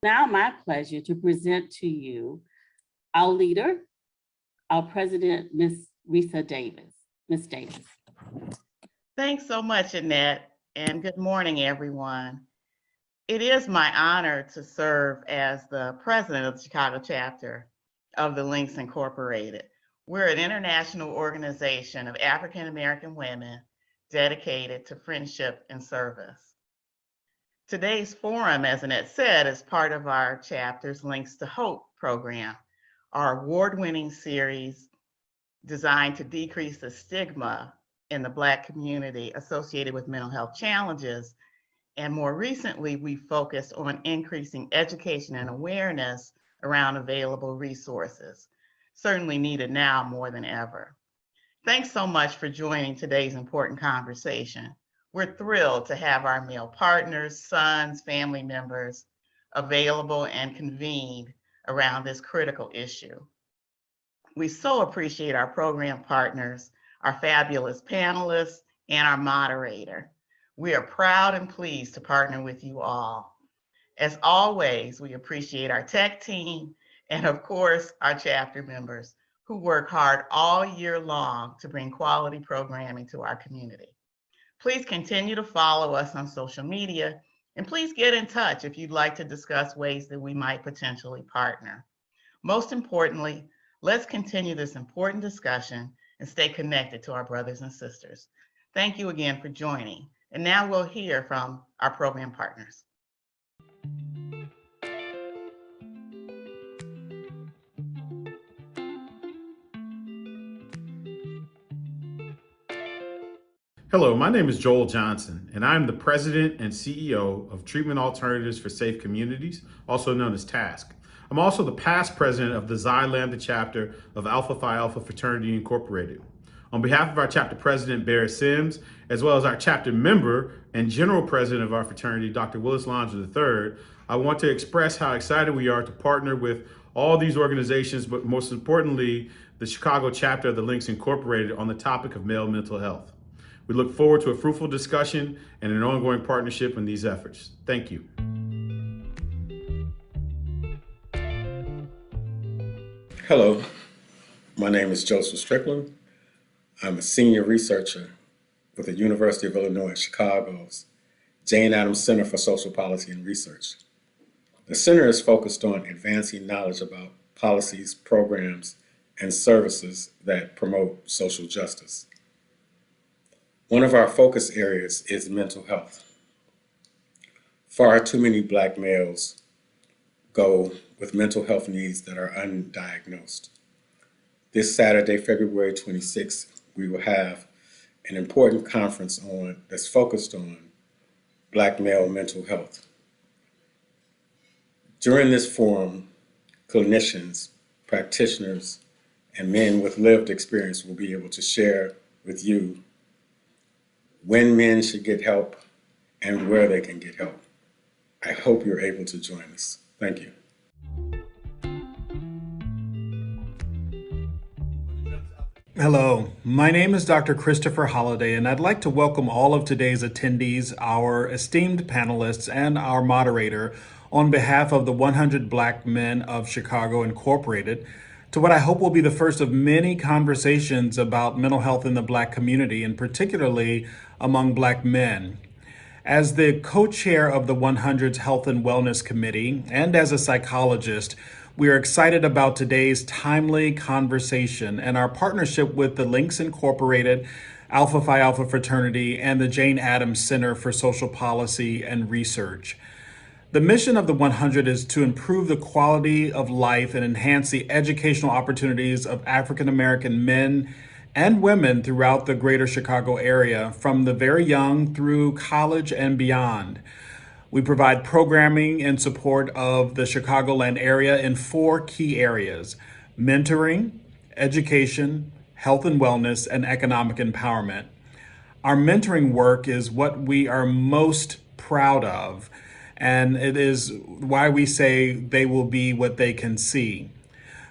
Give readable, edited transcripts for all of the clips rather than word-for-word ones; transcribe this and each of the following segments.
Now my pleasure to present to you our leader, our president, Ms. Risa Davis. Ms. Davis. Thanks so much, Annette, and good morning, everyone. It is my honor to serve as the president of the Chicago chapter of the Links Incorporated. We're an international organization of African American women dedicated to friendship and service. Today's forum, as Annette said, is part of our chapter's Links to Hope program, our award-winning series designed to decrease the stigma in the Black community associated with mental health challenges. And more recently, we focused on increasing education and awareness around available resources, certainly needed now more than ever. Thanks so much for joining today's important conversation. We're thrilled to have our male partners, sons, family members available and convened around this critical issue. We so appreciate our program partners, our fabulous panelists, and our moderator. We are proud and pleased to partner with you all. As always, we appreciate our tech team and, of course, our chapter members who work hard all year long to bring quality programming to our community. Please continue to follow us on social media, and please get in touch if you'd like to discuss ways that we might potentially partner. Most importantly, let's continue this important discussion and stay connected to our brothers and sisters. Thank you again for joining. And now we'll hear from our program partners. Hello, my name is Joel Johnson, and I'm the president and CEO of Treatment Alternatives for Safe Communities, also known as TASC. I'm also the past president of the Xi Lambda chapter of Alpha Phi Alpha Fraternity Incorporated. On behalf of our chapter president, Barrett Sims, as well as our chapter member and general president of our fraternity, Dr. Willis Langer III, I want to express how excited we are to partner with all these organizations, but most importantly, the Chicago chapter of the Links Incorporated on the topic of male mental health. We look forward to a fruitful discussion and an ongoing partnership in these efforts. Thank you. Hello, my name is Joseph Strickland. I'm a senior researcher with the University of Illinois at Chicago's Jane Addams Center for Social Policy and Research. The center is focused on advancing knowledge about policies, programs, and services that promote social justice. One of our focus areas is mental health. Far too many Black males go with mental health needs that are undiagnosed. This Saturday, February 26th, we will have an important conference that's focused on Black male mental health. During this forum, clinicians, practitioners, and men with lived experience will be able to share with you when men should get help and where they can get help. I hope you're able to join us. Thank you. Hello, my name is Dr. Christopher Holliday, and I'd like to welcome all of today's attendees, our esteemed panelists, and our moderator on behalf of the 100 Black Men of Chicago Incorporated to what I hope will be the first of many conversations about mental health in the Black community, and particularly among Black men. As the co-chair of the 100's Health and Wellness Committee, and as a psychologist, we are excited about today's timely conversation and our partnership with the Links Incorporated, Alpha Phi Alpha Fraternity, and the Jane Addams Center for Social Policy and Research. The mission of the 100 is to improve the quality of life and enhance the educational opportunities of African American men and women throughout the greater Chicago area, from the very young through college and beyond. We provide programming in support of the Chicagoland area in 4 key areas: mentoring, education, health and wellness, and economic empowerment. Our mentoring work is what we are most proud of, and it is why we say they will be what they can see.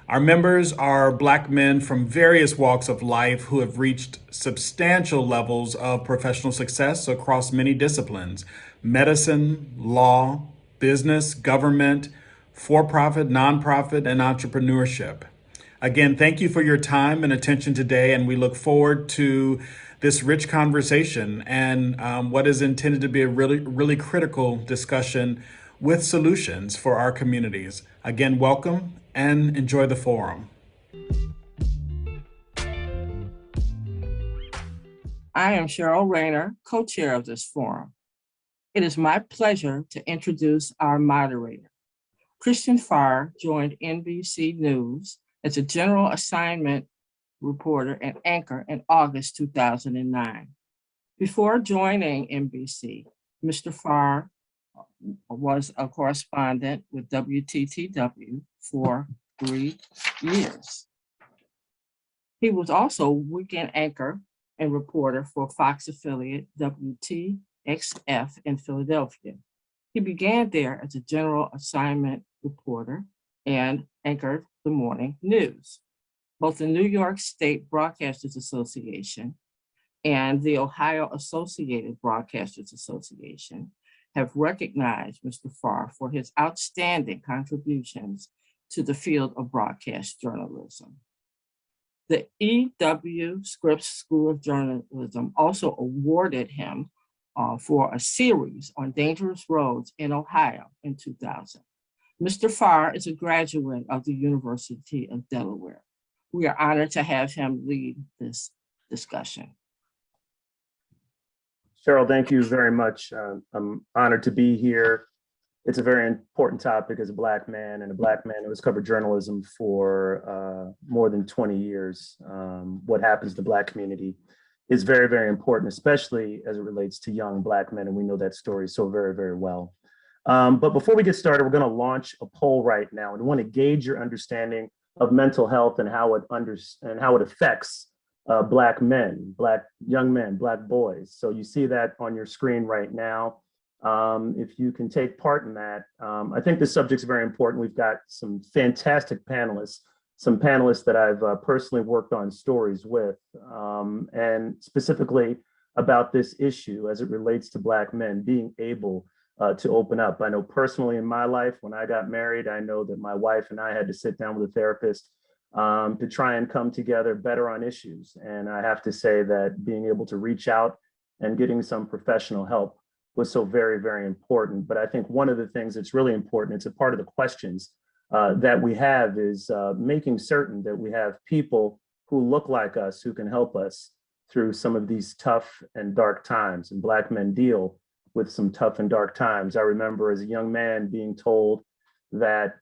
Our members are Black men from various walks of life who have reached substantial levels of professional success across many disciplines: medicine, law, business, government, for-profit, nonprofit, and entrepreneurship. Again, thank you for your time and attention today, and we look forward to this rich conversation and what is intended to be a really critical discussion with solutions for our communities. Again, welcome and enjoy the forum. I am Cheryl Rayner, co-chair of this forum. It is my pleasure to introduce our moderator. Christian Farr joined NBC News as a general assignment reporter and anchor in August 2009. Before joining NBC, Mr. Farr was a correspondent with WTTW for 3 years. He was also weekend anchor and reporter for Fox affiliate WTXF in Philadelphia. He began there as a general assignment reporter and anchored the morning news. Both the New York State Broadcasters Association and the Ohio Associated Broadcasters Association have recognized Mr. Farr for his outstanding contributions to the field of broadcast journalism. The E.W. Scripps School of Journalism also awarded him for a series on dangerous roads in Ohio in 2000. Mr. Farr is a graduate of the University of Delaware. We are honored to have him lead this discussion. Cheryl, thank you very much. I'm honored to be here. It's a very important topic as a Black man and a Black man who has covered journalism for more than 20 years. What happens to the Black community is very, very important, especially as it relates to young Black men. And we know that story so very, very well. But before we get started, we're going to launch a poll right now, and we want to gauge your understanding of mental health and how it affects Black men, Black young men, Black boys. So you see that on your screen right now. If you can take part in that, I think this subject's very important. We've got some fantastic panelists, some panelists that I've personally worked on stories with, and specifically about this issue as it relates to Black men being able to open up. I know personally in my life, when I got married, I know that my wife and I had to sit down with a therapist to try and come together better on issues. And I have to say that being able to reach out and getting some professional help was so very, very important. But I think one of the things that's really important, it's a part of the questions that we have, is making certain that we have people who look like us, who can help us through some of these tough and dark times. And Black men deal with some tough and dark times. I remember as a young man being told that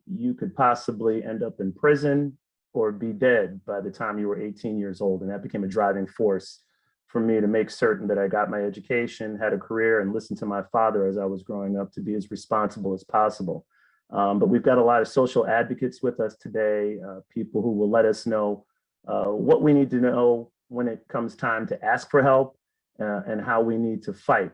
you could possibly end up in prison or be dead by the time you were 18 years old. And that became a driving force for me to make certain that I got my education, had a career, and listened to my father as I was growing up to be as responsible as possible. But we've got a lot of social advocates with us today, people who will let us know what we need to know when it comes time to ask for help and how we need to fight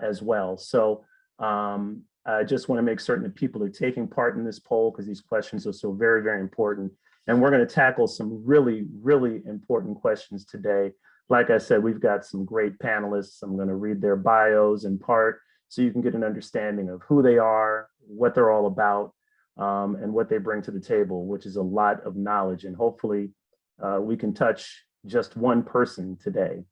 as well. So I just want to make certain that people are taking part in this poll because these questions are so very, very important. And we're going to tackle some really, really important questions today. Like I said, we've got some great panelists. I'm going to read their bios in part so you can get an understanding of who they are, what they're all about, and what they bring to the table, which is a lot of knowledge. And hopefully we can touch just one person today,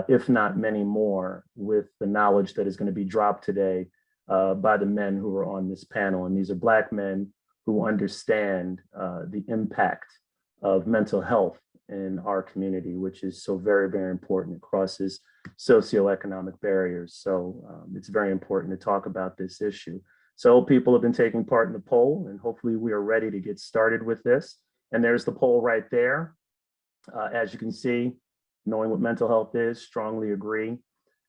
if not many more, with the knowledge that is going to be dropped today by the men who are on this panel. And these are Black men who understand the impact of mental health in our community, which is so very, very important. It crosses socioeconomic barriers. So it's very important to talk about this issue. So people have been taking part in the poll, and hopefully we are ready to get started with this. And there's the poll right there. As you can see, knowing what mental health is, strongly agree.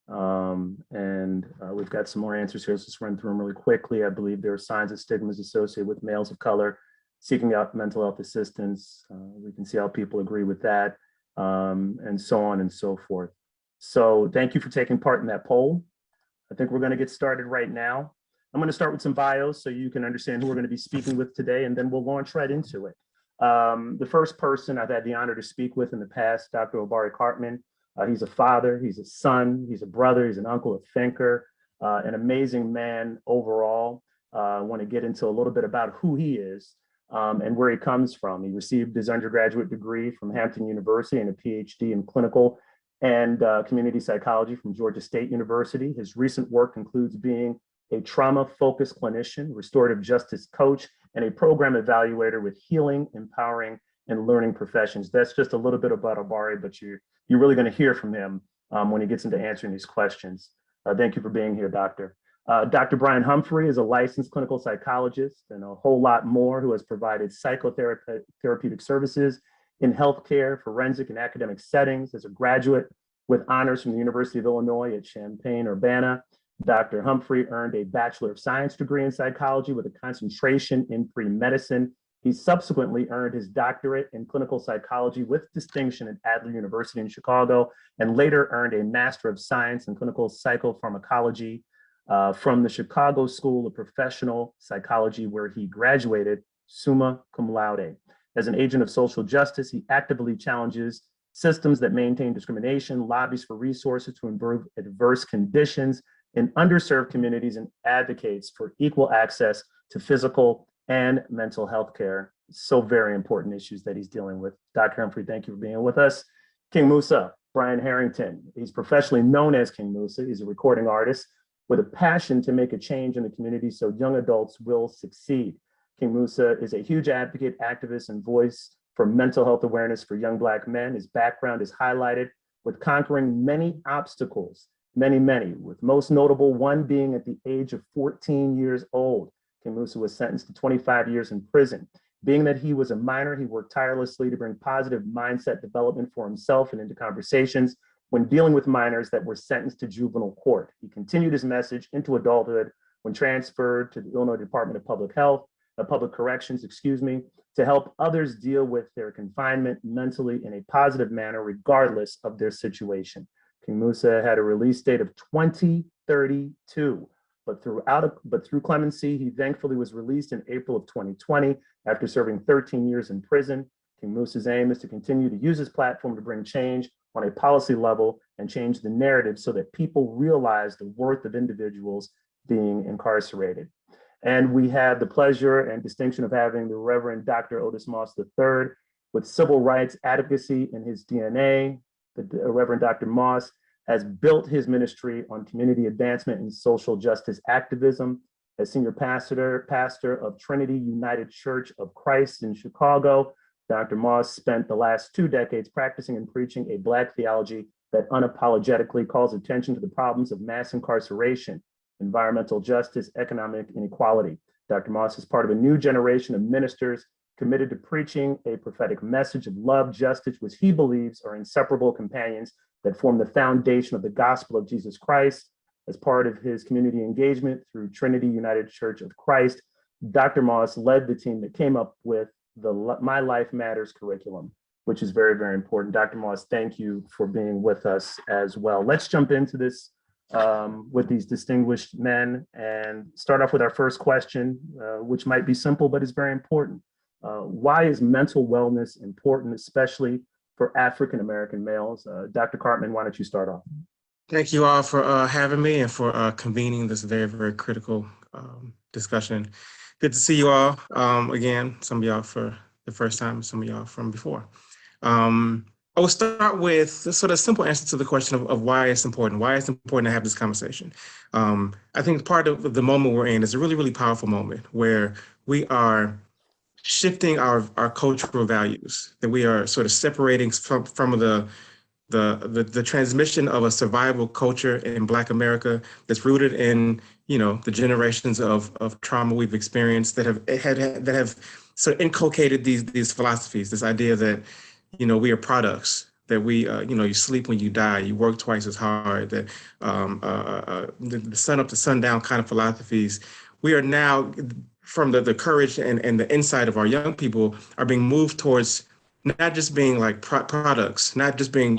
We've got some more answers here. Let's just run through them really quickly. I believe there are signs of stigmas associated with males of color seeking out mental health assistance. We can see how people agree with that, and so on and so forth. So thank you for taking part in that poll. I think we're going to get started right now. I'm going to start with some bios so you can understand who we're going to be speaking with today, and then we'll launch right into it. The first person I've had the honor to speak with in the past, Dr. Obari Cartman. He's a father, he's a son, he's a brother, he's an uncle, a thinker, an amazing man overall. I want to get into a little bit about who he is and where he comes from. He received his undergraduate degree from Hampton University and a PhD in clinical and community psychology from Georgia State University. His recent work includes being a trauma-focused clinician, restorative justice coach, and a program evaluator with healing, empowering, and learning professions. That's just a little bit about Obari, but you're really going to hear from him when he gets into answering these questions. Thank you for being here, Doctor. Dr. Brian Humphrey is a licensed clinical psychologist and a whole lot more who has provided psychotherapeutic services in healthcare, forensic, and academic settings. As a graduate with honors from the University of Illinois at Champaign-Urbana, Dr. Humphrey earned a Bachelor of Science degree in psychology with a concentration in pre-medicine. He subsequently earned his doctorate in clinical psychology with distinction at Adler University in Chicago, and later earned a Master of Science in clinical psychopharmacology from the Chicago School of Professional Psychology, where he graduated summa cum laude. As an agent of social justice, he actively challenges systems that maintain discrimination, lobbies for resources to improve adverse conditions in underserved communities, and advocates for equal access to physical and mental health care. So very important issues that he's dealing with. Dr. Humphrey, thank you for being with us. King Moosa, Brian Harrington. He's professionally known as King Moosa. He's a recording artist with a passion to make a change in the community so young adults will succeed. King Moosa is a huge advocate, activist, and voice for mental health awareness for young Black men. His background is highlighted with conquering many obstacles, many, with most notable one being at the age of 14 years old. King Moosa was sentenced to 25 years in prison. Being that he was a minor, he worked tirelessly to bring positive mindset development for himself and into conversations when dealing with minors that were sentenced to juvenile court. He continued his message into adulthood when transferred to the Illinois Department of Public Corrections, to help others deal with their confinement mentally in a positive manner, regardless of their situation. King Moosa had a release date of 2032, but through clemency, he thankfully was released in April of 2020 after serving 13 years in prison. King Moosa's aim is to continue to use his platform to bring change on a policy level and change the narrative so that people realize the worth of individuals being incarcerated. And we have the pleasure and distinction of having the Reverend Dr. Otis Moss III with civil rights advocacy in his DNA. The Reverend Dr. Moss has built his ministry on community advancement and social justice activism. As senior pastor of Trinity United Church of Christ in Chicago, Dr. Moss spent the last 2 decades practicing and preaching a Black theology that unapologetically calls attention to the problems of mass incarceration, environmental justice, economic inequality. Dr. Moss is part of a new generation of ministers committed to preaching a prophetic message of love, justice, which he believes are inseparable companions that form the foundation of the gospel of Jesus Christ. As part of his community engagement through Trinity United Church of Christ, Dr. Moss led the team that came up with the My Life Matters curriculum, which is very, very important. Dr. Moss, thank you for being with us as well. Let's jump into this with these distinguished men and start off with our first question, which might be simple, but is very important. Why is mental wellness important, especially for African-American males? Dr. Cartman, why don't you start off? Thank you all for having me and for convening this very, very critical discussion. Good to see you all again, some of y'all for the first time, some of y'all from before. I will start with the sort of simple answer to the question of why it's important to have this conversation. I think part of the moment we're in is a really, really powerful moment where we are shifting our cultural values, that we are sort of separating from the transmission of a survival culture in Black America that's rooted in, the generations of trauma we've experienced that have sort of inculcated these philosophies, this idea that, we are products, that we, you sleep when you die, you work twice as hard, that the sun up to sundown kind of philosophies. We are now, from the courage and the insight of our young people, are being moved towards not just being like products, not just being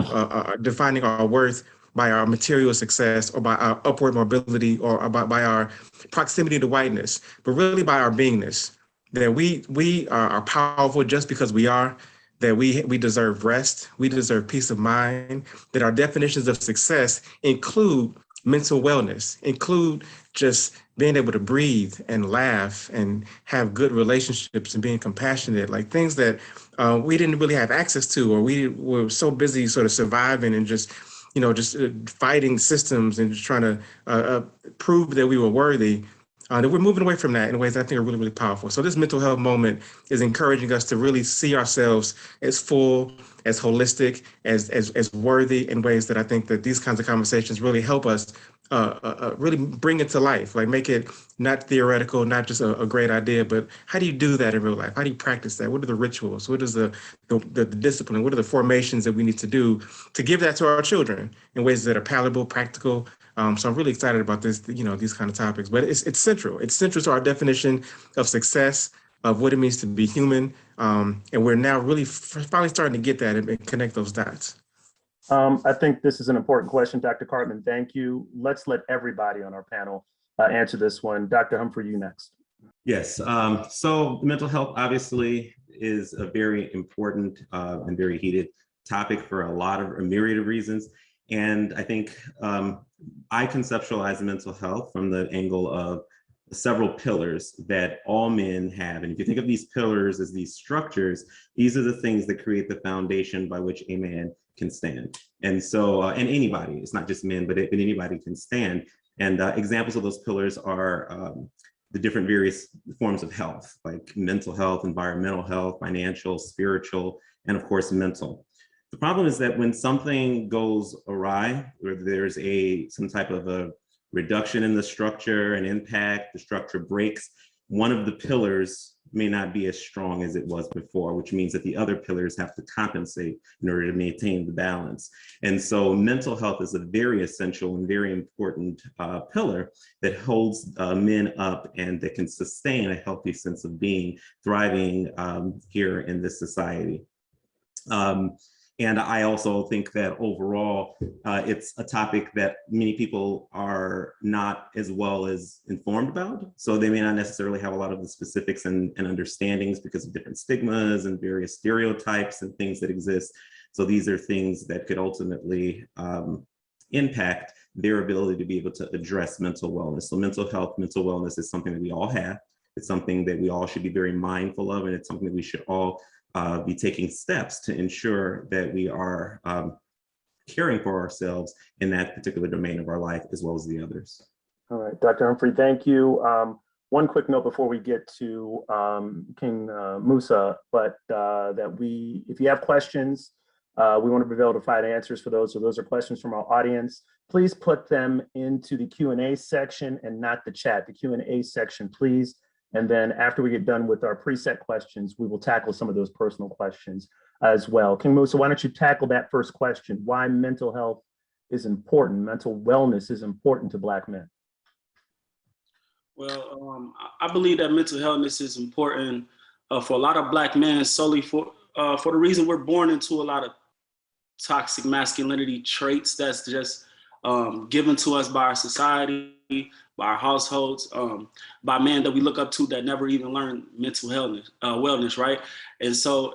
defining our worth by our material success or by our upward mobility or by our proximity to whiteness, but really by our beingness, that we are powerful just because we are, that we deserve rest, we deserve peace of mind, that our definitions of success include mental wellness, include just being able to breathe and laugh and have good relationships and being compassionate, like things that we didn't really have access to, or we were so busy sort of surviving and just, fighting systems and just trying to prove that we were worthy. That we're moving away from that in ways that I think are really, really powerful. So this mental health moment is encouraging us to really see ourselves as full, as holistic, as worthy, in ways that I think that these kinds of conversations really help us really bring it to life, like make it not theoretical, not just a great idea, but how do you do that in real life? How do you practice that? What are the rituals? What is the discipline? What are the formations that we need to do to give that to our children in ways that are palatable, practical? So I'm really excited about this, these kind of topics, but it's central. It's central to our definition of success, of what it means to be human. And we're now really finally starting to get that and connect those dots. I think this is an important question, Dr. Cartman. Thank you. Let's let everybody on our panel answer this one. Dr. Humphrey, you next. Yes. So mental health obviously is a very important and very heated topic for a myriad of reasons. And I think I conceptualize mental health from the angle of several pillars that all men have. And if you think of these pillars as these structures, these are the things that create the foundation by which a man can stand. And so, and anybody, it's not just men, but anybody can stand. And examples of those pillars are the different various forms of health, like mental health, environmental health, financial, spiritual, and of course, mental. The problem is that when something goes awry, or there's some type of a reduction in the structure, an impact, the structure breaks, one of the pillars may not be as strong as it was before, which means that the other pillars have to compensate in order to maintain the balance. And so mental health is a very essential and very important pillar that holds men up and that can sustain a healthy sense of being, thriving here in this society. And I also think that overall, it's a topic that many people are not as well as informed about. So they may not necessarily have a lot of the specifics and understandings because of different stigmas and various stereotypes and things that exist. So these are things that could ultimately impact their ability to be able to address mental wellness. So mental health, mental wellness is something that we all have. It's something that we all should be very mindful of, and it's something that we should all be taking steps to ensure that we are caring for ourselves in that particular domain of our life, as well as the others. All right, Dr. Humphrey, thank you. One quick note before we get to King Moosa, but if you have questions, we want to be able to provide answers for those. So those are questions from our audience. Please put them into the Q&A section and not the chat. The Q&A section, please. And then after we get done with our preset questions, we will tackle some of those personal questions as well. King Moosa, why don't you tackle that first question? Why mental health is important, mental wellness is important to Black men? Well, I believe that mental wellness is important for a lot of Black men solely for the reason we're born into a lot of toxic masculinity traits that's just given to us by our society, by our households, by men that we look up to that never even learned mental wellness, right? And so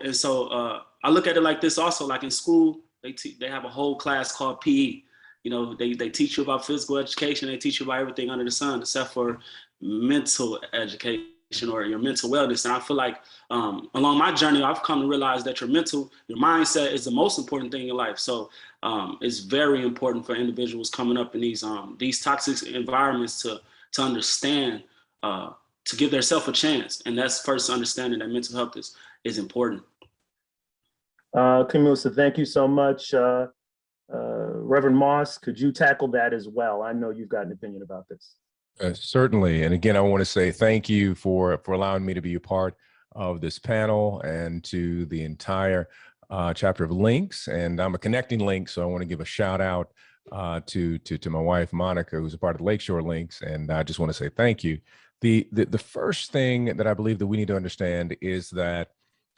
I look at it like this also, like in school, they have a whole class called PE. You know, they teach you about physical education, they teach you about everything under the sun except for mental education or your mental wellness. And I feel like along my journey, I've come to realize that your mindset is the most important thing in life. So it's very important for individuals coming up in these toxic environments to understand, to give themselves a chance. And that's first understanding that mental health is important. King Moosa, thank you so much. Reverend Moss, could you tackle that as well? I know you've got an opinion about this. Certainly. And again, I want to say thank you for allowing me to be a part of this panel and to the entire chapter of Links. And I'm a connecting link, so I want to give a shout out to my wife, Monica, who's a part of the Lakeshore Links. And I just want to say thank you. The first thing that I believe that we need to understand is that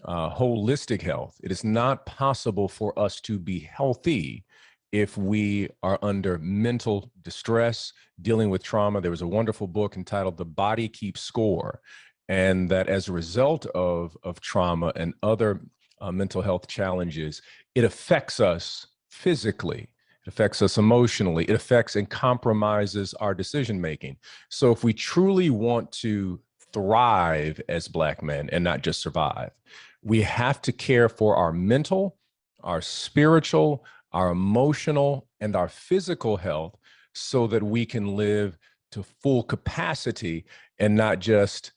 holistic health, it is not possible for us to be healthy if we are under mental distress, dealing with trauma. There was a wonderful book entitled The Body Keeps Score, and that as a result of trauma and other mental health challenges, it affects us physically. It affects us emotionally. It affects and compromises our decision making. So if we truly want to thrive as Black men and not just survive, we have to care for our mental, our spiritual, our emotional, and our physical health so that we can live to full capacity and not just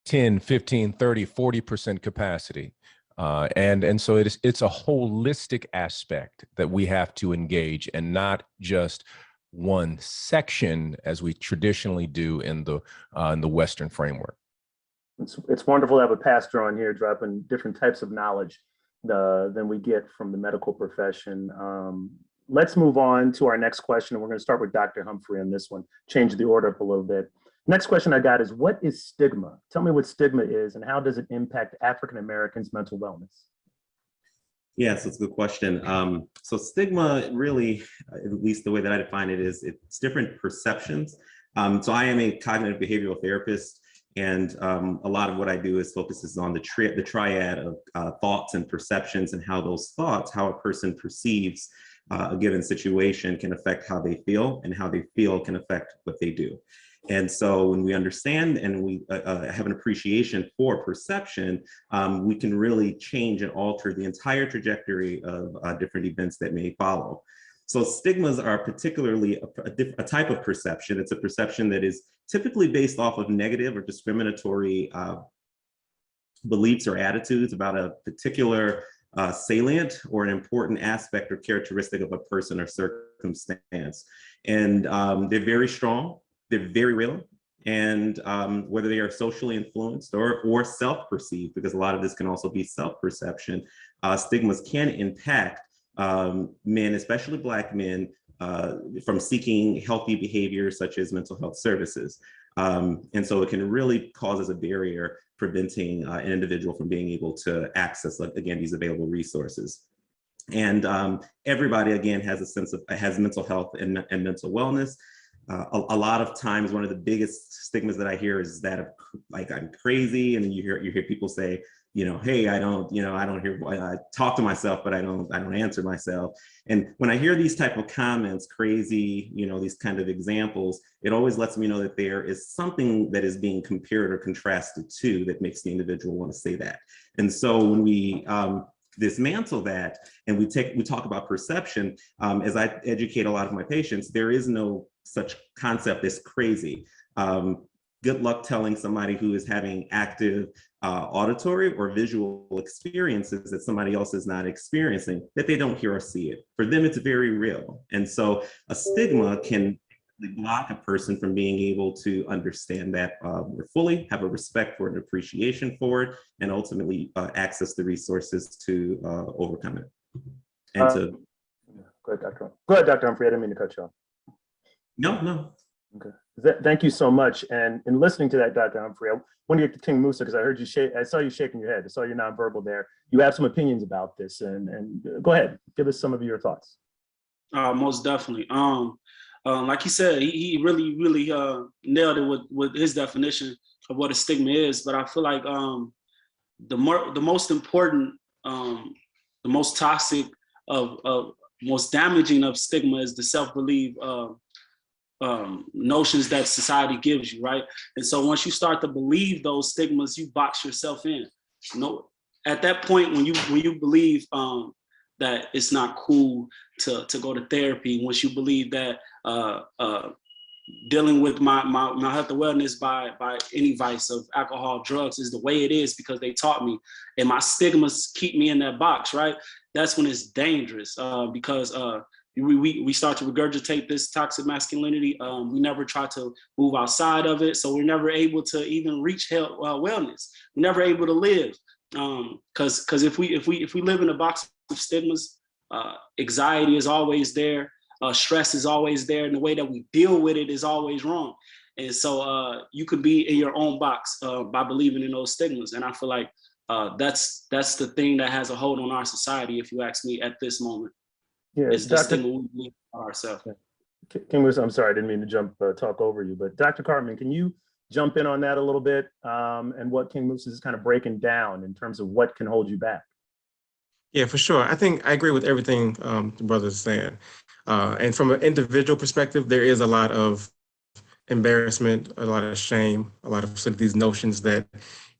10, 15, 30, 40% capacity. And so it's a holistic aspect that we have to engage, and not just one section as we traditionally do in the Western framework. It's wonderful to have a pastor on here dropping different types of knowledge than we get from the medical profession. Let's move on to our next question. And we're going to start with Dr. Humphrey on this one, change the order up a little bit. Next question I got is, what is stigma? Tell me what stigma is and how does it impact African-Americans' mental wellness? Yes, that's a good question. So stigma really, at least the way that I define it, is it's different perceptions. So I am a cognitive behavioral therapist, and a lot of what I do is focuses on the triad of thoughts and perceptions, and how those thoughts, how a person perceives a given situation can affect how they feel, and how they feel can affect what they do. And so when we understand and we have an appreciation for perception, we can really change and alter the entire trajectory of different events that may follow. So stigmas are particularly a type of perception. It's a perception that is typically based off of negative or discriminatory beliefs or attitudes about a particular salient or an important aspect or characteristic of a person or circumstance. And they're very strong. They're very real, and whether they are socially influenced or self-perceived, because a lot of this can also be self-perception, stigmas can impact men, especially Black men, from seeking healthy behaviors such as mental health services. And so it can really cause as a barrier preventing an individual from being able to access, again, these available resources. And everybody, again, has mental health and mental wellness. A lot of times, one of the biggest stigmas that I hear is that of, like, I'm crazy, and then you hear people say, hey, I talk to myself, but I don't answer myself. And when I hear these type of comments, crazy, these kind of examples, it always lets me know that there is something that is being compared or contrasted to that makes the individual want to say that. And so when we dismantle that and we talk about perception, as I educate a lot of my patients, there is no such concept as crazy. Good luck telling somebody who is having active auditory or visual experiences that somebody else is not experiencing, that they don't hear or see it. For them, it's very real. And so a stigma can block a person from being able to understand that more fully, have a respect for and appreciation for it, and ultimately access the resources to overcome it. And Go ahead, Dr. Humphrey. I didn't mean to cut you off. No. Okay. Thank you so much. And in listening to that, Dr. Humphrey, I want to get to King Moosa, because I heard you I saw you shaking your head. I saw your nonverbal there. You have some opinions about this, and go ahead, give us some of your thoughts. Most definitely. Like he said, he really nailed it with his definition of what a stigma is. But I feel like the most important, the most toxic most damaging of stigma is the self-belief notions that society gives you, right? And so once you start to believe those stigmas, you box yourself in. At that point, when you believe that it's not cool to go to therapy, once you believe that dealing with my health and wellness by any vice of alcohol, drugs is the way it is because they taught me, and my stigmas keep me in that box, right? That's when it's dangerous, because we start to regurgitate this toxic masculinity. We never try to move outside of it, so we're never able to even reach health, wellness. We're never able to live, because if we live in a box of stigmas, anxiety is always there, stress is always there, and the way that we deal with it is always wrong. And so you could be in your own box by believing in those stigmas. And I feel like that's the thing that has a hold on our society, if you ask me, at this moment. Yeah, it's the stigma we believe in ourselves. King Moosa, I'm sorry, I didn't mean to talk over you, but Dr. Cartman, can you jump in on that a little bit, and what King Moosa is kind of breaking down in terms of what can hold you back? Yeah, for sure. I think I agree with everything the brother's saying. And from an individual perspective, there is a lot of embarrassment, a lot of shame, a lot of sort of these notions that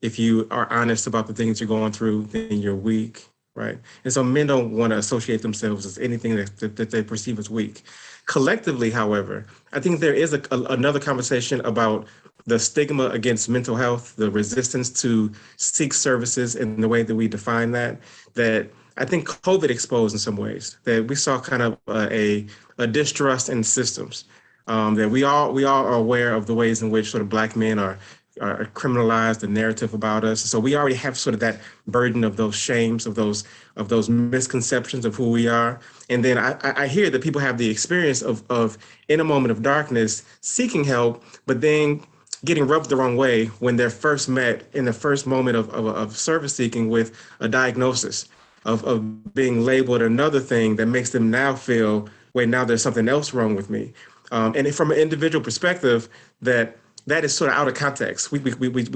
if you are honest about the things you're going through, then you're weak, right? And so men don't want to associate themselves as anything that they perceive as weak. Collectively, however, I think there is another conversation about the stigma against mental health, the resistance to seek services in the way that we define that, that I think COVID exposed in some ways, that we saw kind of a distrust in systems. That we all are aware of the ways in which sort of Black men are criminalized, the narrative about us. So we already have sort of that burden of those shames, of those misconceptions of who we are. And then I hear that people have the experience of in a moment of darkness seeking help, but then getting rubbed the wrong way when they're first met in the first moment of service seeking with a diagnosis of being labeled another thing that makes them now feel, wait, now there's something else wrong with me. And from an individual perspective, that is sort of out of context. We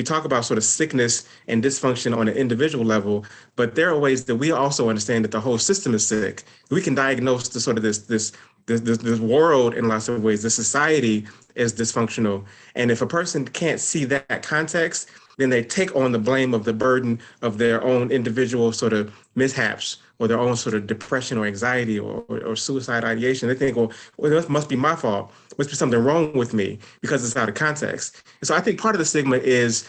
talk about sort of sickness and dysfunction on an individual level, but there are ways that we also understand that the whole system is sick. We can diagnose the sort of this world in lots of ways, the society is dysfunctional. And if a person can't see that context, then they take on the blame of the burden of their own individual sort of mishaps or their own sort of depression or anxiety or suicide ideation. They think, well, that must be my fault. Must be something wrong with me because it's out of context. And so I think part of the stigma is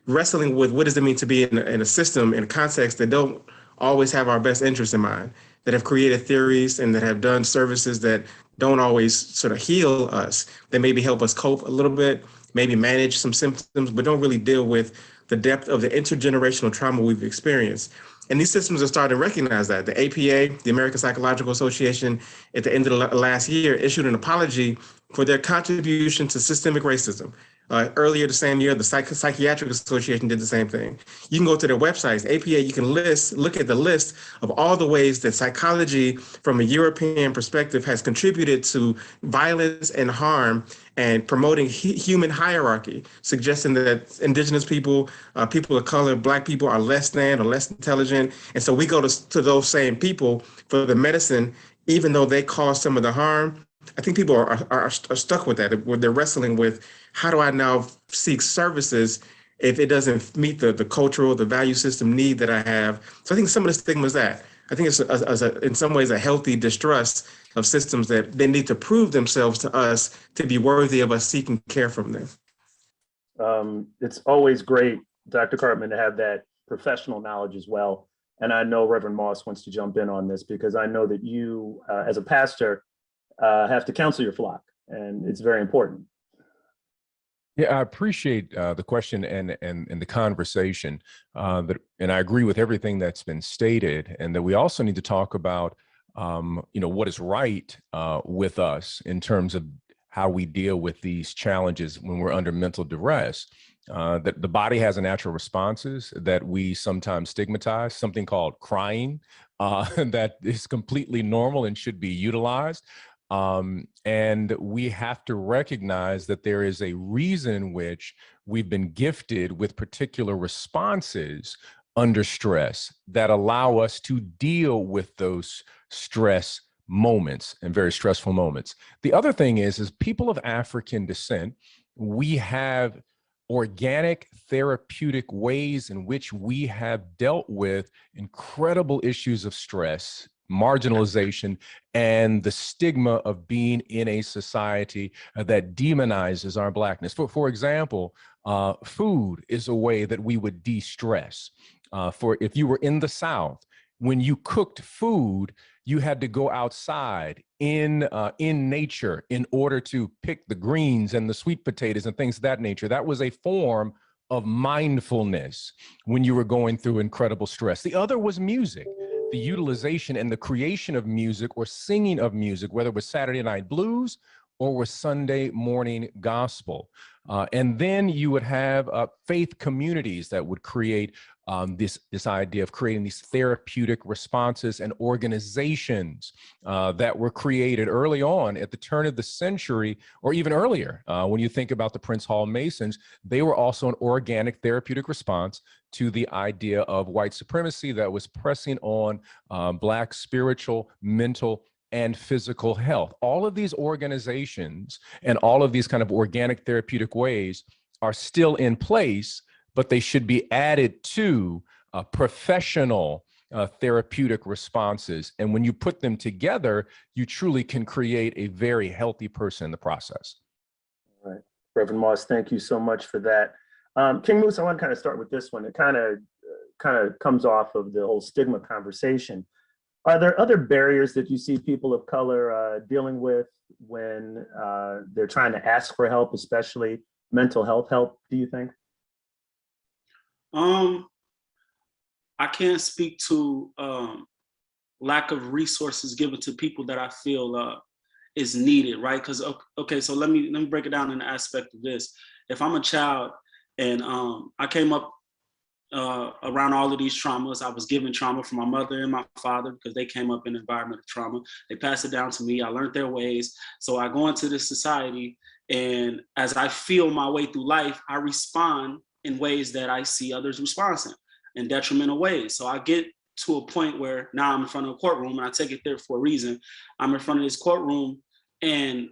wrestling with what does it mean to be in a system, in a context that don't always have our best interests in mind, that have created theories and that have done services that don't always sort of heal us, that maybe help us cope a little bit, maybe manage some symptoms, but don't really deal with the depth of the intergenerational trauma we've experienced. And these systems are starting to recognize that. The APA, the American Psychological Association, at the end of the last year, issued an apology for their contribution to systemic racism. Earlier the same year, the Psychiatric Association did the same thing. You can go to their websites, APA, you can look at the list of all the ways that psychology from a European perspective has contributed to violence and harm and promoting human hierarchy, suggesting that indigenous people, people of color, Black people are less than or less intelligent. And so we go to those same people for the medicine, even though they cause some of the harm. I think people are stuck with that, where they're wrestling with, how do I now seek services if it doesn't meet the cultural, the value system need that I have? So I think some of the stigma is that. I think it's in some ways a healthy distrust of systems that they need to prove themselves to us to be worthy of us seeking care from them. It's always great, Dr. Cartman, to have that professional knowledge as well. And I know Reverend Moss wants to jump in on this because I know that you, as a pastor, have to counsel your flock, and it's very important. Yeah, I appreciate the question and the conversation. And I agree with everything that's been stated, and that we also need to talk about, what is right with us in terms of how we deal with these challenges when we're under mental duress. That the body has a natural responses that we sometimes stigmatize, something called crying, that is completely normal and should be utilized. And we have to recognize that there is a reason in which we've been gifted with particular responses under stress that allow us to deal with those stress moments and very stressful moments. The other thing is people of African descent, we have organic therapeutic ways in which we have dealt with incredible issues of stress, marginalization, and the stigma of being in a society that demonizes our Blackness. For example, food is a way that we would de-stress. For if you were in the South, when you cooked food, you had to go outside in nature in order to pick the greens and the sweet potatoes and things of that nature. That was a form of mindfulness when you were going through incredible stress. The other was music. The utilization and the creation of music or singing of music, whether it was Saturday Night Blues or was Sunday morning gospel. And then you would have faith communities that would create this idea of creating these therapeutic responses, and organizations that were created early on at the turn of the century, or even earlier. When you think about the Prince Hall Masons, they were also an organic therapeutic response to the idea of white supremacy that was pressing on Black spiritual, mental, and physical health. All of these organizations and all of these kind of organic therapeutic ways are still in place, but they should be added to professional therapeutic responses. And when you put them together, you truly can create a very healthy person in the process. All right. Reverend Moss, thank you so much for that. King Moosa, I want to kind of start with this one. It kind of comes off of the whole stigma conversation. Are there other barriers that you see people of color dealing with when they're trying to ask for help, especially mental health help, do you think? I can't speak to lack of resources given to people that I feel is needed, right? Because okay, so let me break it down in the aspect of this. If I'm a child and I came up around all of these traumas, I was given trauma from my mother and my father because they came up in an environment of trauma. They passed it down to me. I learned their ways. So I go into this society, and as I feel my way through life, I respond in ways that I see others responding in detrimental ways. So I get to a point where now I'm in front of a courtroom, and I take it there for a reason. I'm in front of this courtroom, and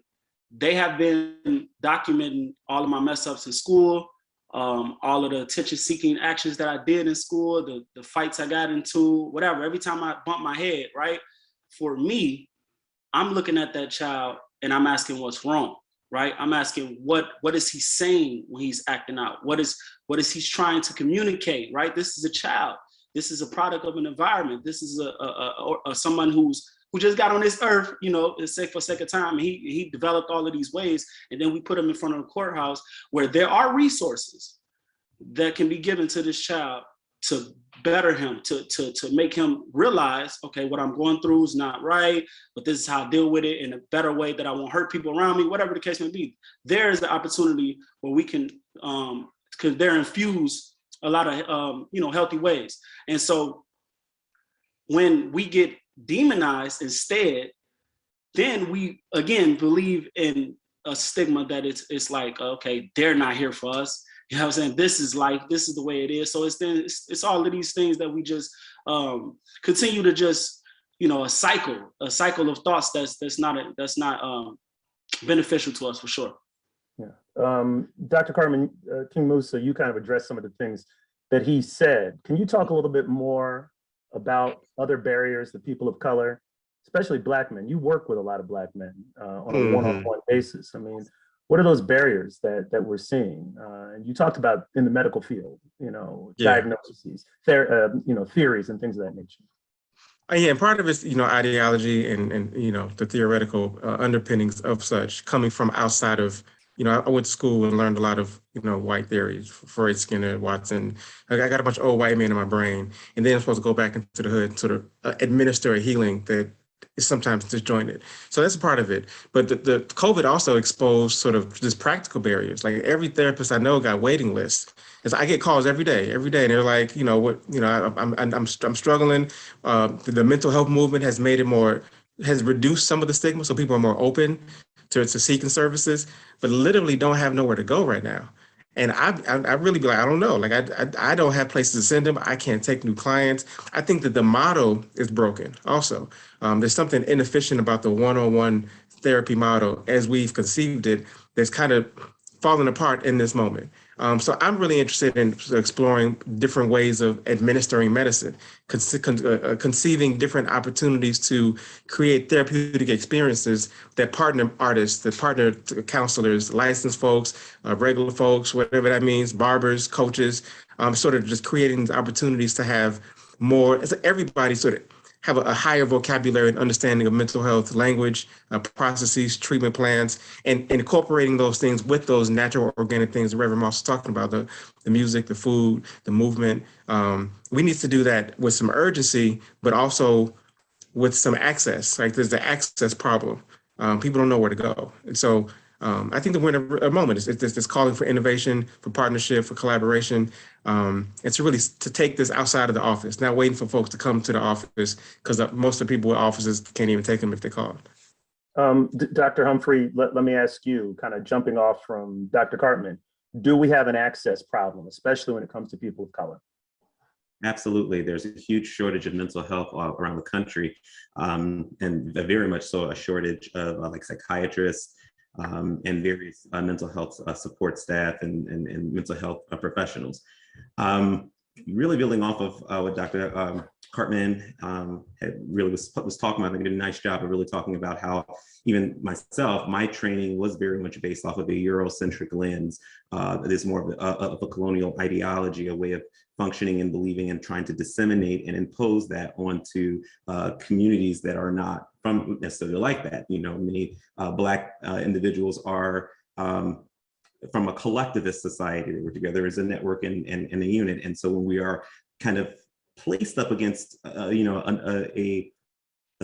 they have been documenting all of my mess ups in school, all of the attention-seeking actions that I did in school, the fights I got into, whatever. Every time I bump my head, right? For me, I'm looking at that child and I'm asking what's wrong, right? I'm asking what is he saying when he's acting out? What is he trying to communicate, right? This is a child. This is a product of an environment. This is someone who just got on this earth, you know, for sake of time. He developed all of these ways, and then we put him in front of the courthouse where there are resources that can be given to this child to better him, to make him realize, okay, what I'm going through is not right, but this is how I deal with it in a better way that I won't hurt people around me, whatever the case may be. There is the opportunity where we can, because they're infused a lot of, healthy ways. And so when we get demonized instead, then we again believe in a stigma that it's like, okay, they're not here for us. You know what I'm saying? This is life. This is the way it is. So it's all of these things that we just continue to just, a cycle of thoughts that's not beneficial to us for sure. Yeah. Dr. Cartman, King Moosa, you kind of addressed some of the things that he said. Can you talk a little bit more about other barriers that people of color, especially Black men? You work with a lot of Black men on a one-on-one basis. I mean, what are those barriers that we're seeing? And you talked about in the medical field, diagnoses, theories and things of that nature. Yeah, and part of it's, ideology and the theoretical underpinnings of such coming from outside of, I went to school and learned a lot of, white theories, Freud, Skinner, Watson. I got a bunch of old white men in my brain, and then I'm supposed to go back into the hood, sort of administer a healing that is sometimes disjointed. So that's a part of it. But the COVID also exposed sort of just practical barriers. Like every therapist I know got waiting lists. Because I get calls every day, and they're like, I'm struggling. The mental health movement has has reduced some of the stigma, so people are more open to seeking services, but literally don't have nowhere to go right now. And I really be like, I don't know. Like I don't have places to send them. I can't take new clients. I think that the model is broken. Also, there's something inefficient about the one-on-one therapy model as we've conceived it. That's kind of falling apart in this moment. So I'm really interested in exploring different ways of administering medicine, conceiving different opportunities to create therapeutic experiences that partner artists, that partner counselors, licensed folks, regular folks, whatever that means, barbers, coaches, sort of just creating opportunities to have more, everybody sort of have a higher vocabulary and understanding of mental health language, processes, treatment plans, and incorporating those things with those natural organic things the Reverend Moss was talking about, the music, the food, the movement. We need to do that with some urgency, but also with some access. Like there's the access problem. people don't know where to go. And so I think that we're in a moment. It's this calling for innovation, for partnership, for collaboration. It's really to take this outside of the office, not waiting for folks to come to the office, because most of the people with offices can't even take them if they call. Dr. Humphrey, let me ask you, kind of jumping off from Dr. Cartman, do we have an access problem, especially when it comes to people of color? Absolutely. There's a huge shortage of mental health around the country, and very much so a shortage of like psychiatrists and various mental health support staff and mental health professionals. Really building off of what Dr. Cartman really was talking about. I think he did a nice job of really talking about how even myself, my training was very much based off of a Eurocentric lens. It is more of a colonial ideology, a way of functioning and believing and trying to disseminate and impose that onto communities that are not from necessarily like that. You know, many Black individuals are from a collectivist society. They were together as a network and a unit. And so when we are kind of placed up against, you know, a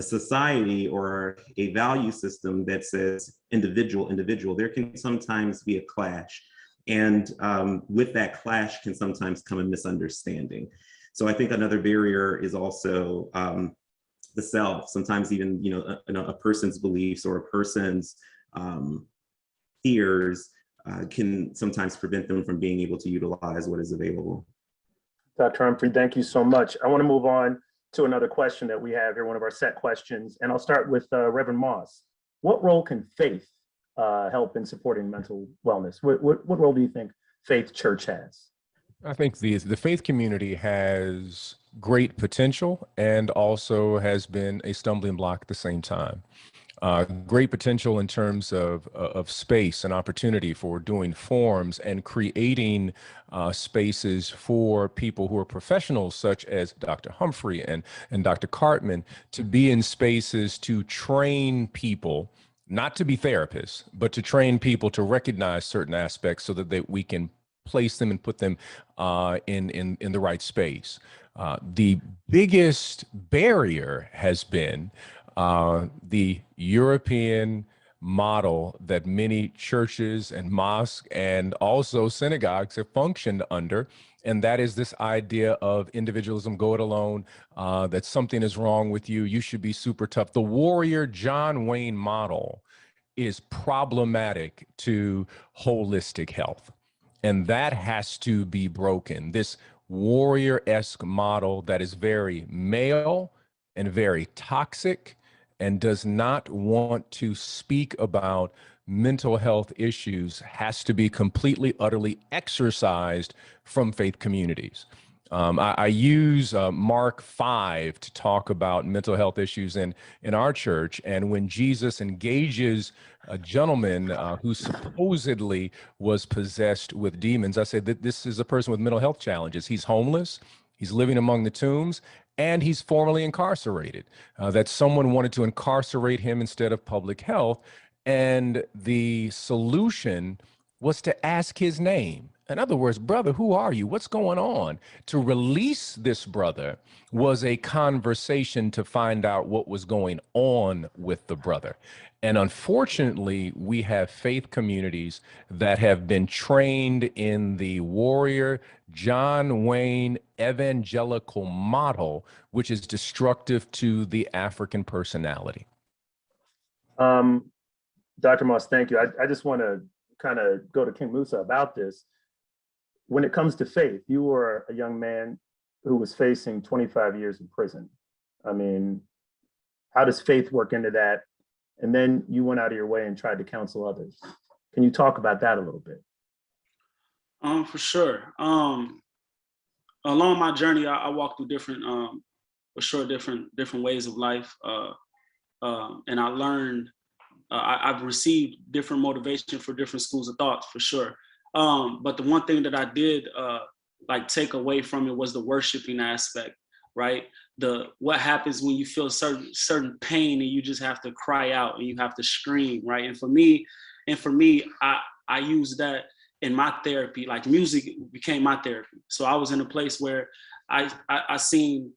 society or a value system that says individual, there can sometimes be a clash. And with that clash can sometimes come a misunderstanding. So I think another barrier is also the self. Sometimes even, you know, a person's beliefs or a person's fears can sometimes prevent them from being able to utilize what is available. Dr. Humphrey, thank you so much. I want to move on to another question that we have here, one of our set questions, and I'll start with Reverend Moss. What role can faith help in supporting mental wellness? What role do you think Faith Church has? I think the faith community has great potential and also has been a stumbling block at the same time. Great potential in terms of space and opportunity for doing forums and creating spaces for people who are professionals, such as Dr. Humphrey and Dr. Cartman, to be in spaces to train people, not to be therapists, but to train people to recognize certain aspects so that we can place them and put them in the right space. The biggest barrier has been the European model that many churches and mosques and also synagogues have functioned under. And that is this idea of individualism, go it alone, that something is wrong with you, you should be super tough. The warrior John Wayne model is problematic to holistic health. And that has to be broken. This warrior-esque model that is very male and very toxic and does not want to speak about mental health issues has to be completely, utterly exorcised from faith communities. I use Mark 5 to talk about mental health issues in our church. And when Jesus engages a gentleman who supposedly was possessed with demons, I said that this is a person with mental health challenges. He's homeless, he's living among the tombs, and he's formerly incarcerated, that someone wanted to incarcerate him instead of public health. And the solution was to ask his name. In other words, brother, who are you? What's going on? To release this brother was a conversation to find out what was going on with the brother. And unfortunately, we have faith communities that have been trained in the warrior John Wayne evangelical model, which is destructive to the African personality. Dr. Moss, thank you. I just want to kind of go to King Moosa about this. When it comes to faith, you were a young man who was facing 25 years in prison. I mean, how does faith work into that? And then you went out of your way and tried to counsel others. Can you talk about that a little bit? For sure. Along my journey, I walked through different ways of life, and I learned. I've received different motivation for different schools of thought, for sure. But the one thing that I did like take away from it was the worshiping aspect, right? What happens when you feel certain pain and you just have to cry out and you have to scream, right? And for me, I use that in my therapy. Like music became my therapy. So I was in a place where I seen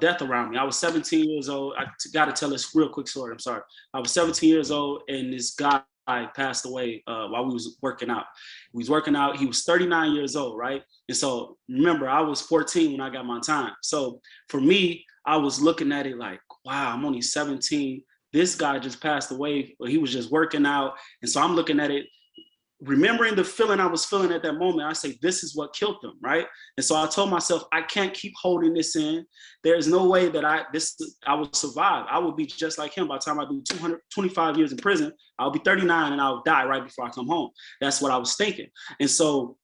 death around me. I was 17 years old. I got to tell this real quick story. I'm sorry. I was 17 years old, and this guy passed away while we was working out. We was working out. He was 39 years old, right? And so remember, I was 14 when I got my time. So for me, I was looking at it like, wow, I'm only 17. This guy just passed away, but he was just working out. And so I'm looking at it, remembering the feeling I was feeling at that moment. I say, this is what killed him, right? And so I told myself, I can't keep holding this in. There's no way that I will survive. I will be just like him. By the time I do 225 years in prison, I'll be 39 and I'll die right before I come home. That's what I was thinking. And so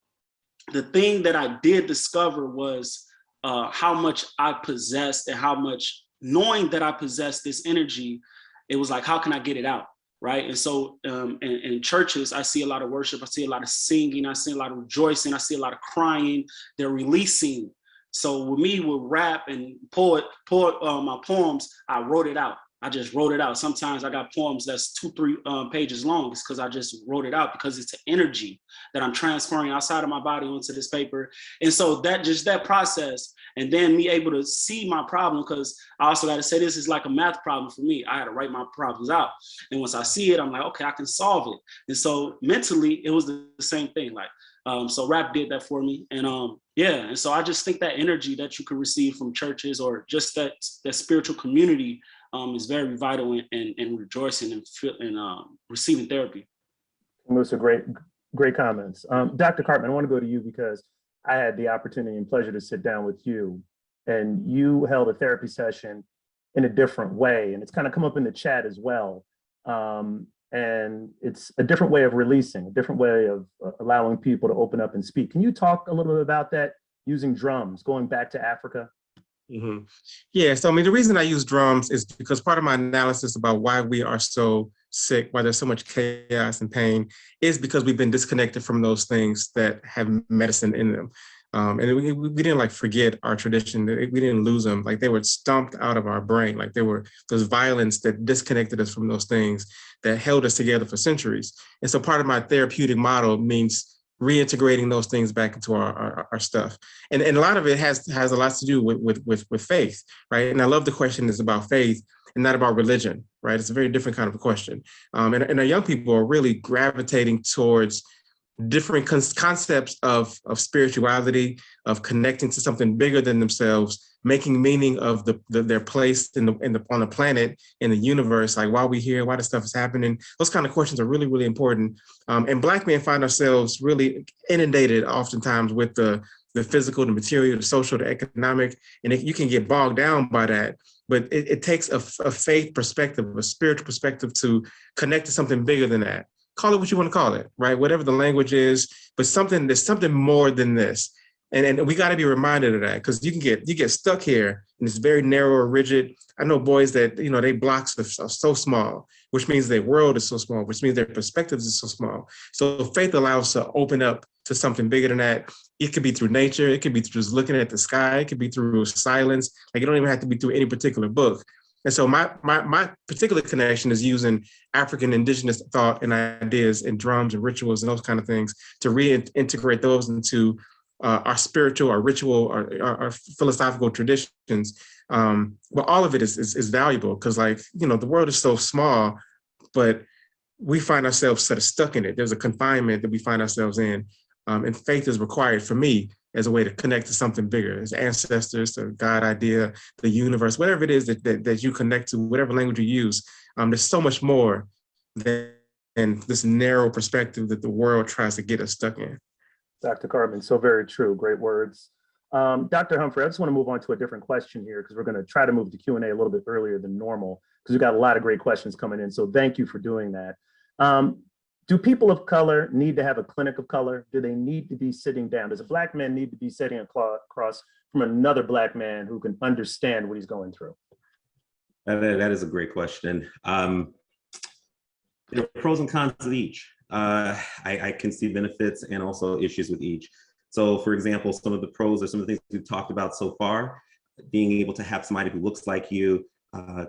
the thing that I did discover was how much I possessed, and how much, knowing that I possessed this energy, it was like, how can I get it out? Right. And so in churches, I see a lot of worship. I see a lot of singing. I see a lot of rejoicing. I see a lot of crying. They're releasing. So with me, with rap and my poems, I wrote it out. I just wrote it out. Sometimes I got poems that's 2-3 pages long. It's because I just wrote it out, because it's an energy that I'm transferring outside of my body onto this paper. And so that process, and then me able to see my problem, because I also got to say, this is like a math problem for me. I had to write my problems out. And once I see it, I'm like, okay, I can solve it. And so mentally, it was the same thing. Like, so rap did that for me. And yeah, and so I just think that energy that you can receive from churches, or just that spiritual community, is very vital in rejoicing and receiving therapy. Moosa, great comments. Dr. Cartman, I want to go to you because I had the opportunity and pleasure to sit down with you, and you held a therapy session in a different way, and it's kind of come up in the chat as well. And it's a different way of releasing, a different way of allowing people to open up and speak. Can you talk a little bit about that, using drums, going back to Africa? Mm-hmm. Yeah, so I mean, the reason I use drums is because part of my analysis about why we are so sick, why there's so much chaos and pain, is because we've been disconnected from those things that have medicine in them. And we didn't like forget our tradition. We didn't lose them. Like, they were stomped out of our brain. Like, there were those violence that disconnected us from those things that held us together for centuries. And so part of my therapeutic model means reintegrating those things back into our stuff. And a lot of it has a lot to do with faith, right? And I love the question is about faith and not about religion, right? It's a very different kind of a question. And our young people are really gravitating towards different concepts of spirituality, of connecting to something bigger than themselves, making meaning of their place on the planet, in the universe, like why we here, why this stuff is happening. Those kind of questions are really, really important. And Black men find ourselves really inundated oftentimes with the physical, the material, the social, the economic, and you can get bogged down by that. But it takes a faith perspective, a spiritual perspective, to connect to something bigger than that. Call it what you want to call it, right? Whatever the language is, but there's something more than this. And we got to be reminded of that, because you get stuck here and it's very narrow or rigid. I know boys that, they blocks are so small, which means their world is so small, which means their perspectives is so small. So faith allows us to open up to something bigger than that. It could be through nature. It could be through just looking at the sky. It could be through silence. Like, it don't even have to be through any particular book. And so my particular connection is using African indigenous thought and ideas and drums and rituals and those kind of things to reintegrate those into our spiritual, our ritual, our philosophical traditions. But all of it is valuable, because, like, the world is so small, but we find ourselves sort of stuck in it. There's a confinement that we find ourselves in. And faith is required for me as a way to connect to something bigger, as ancestors, the God idea, the universe, whatever it is that you connect to, whatever language you use. There's so much more than this narrow perspective that the world tries to get us stuck in. Dr. Cartman, so very true. Great words. Dr. Humphrey, I just want to move on to a different question here, because we're going to try to move to Q&A a little bit earlier than normal, because we've got a lot of great questions coming in. So thank you for doing that. Do people of color need to have a clinic of color? Do they need to be sitting down? Does a Black man need to be sitting across from another Black man who can understand what he's going through? That is a great question. There are pros and cons of each. I can see benefits and also issues with each. So, for example, some of the pros are some of the things we've talked about so far. Being able to have somebody who looks like you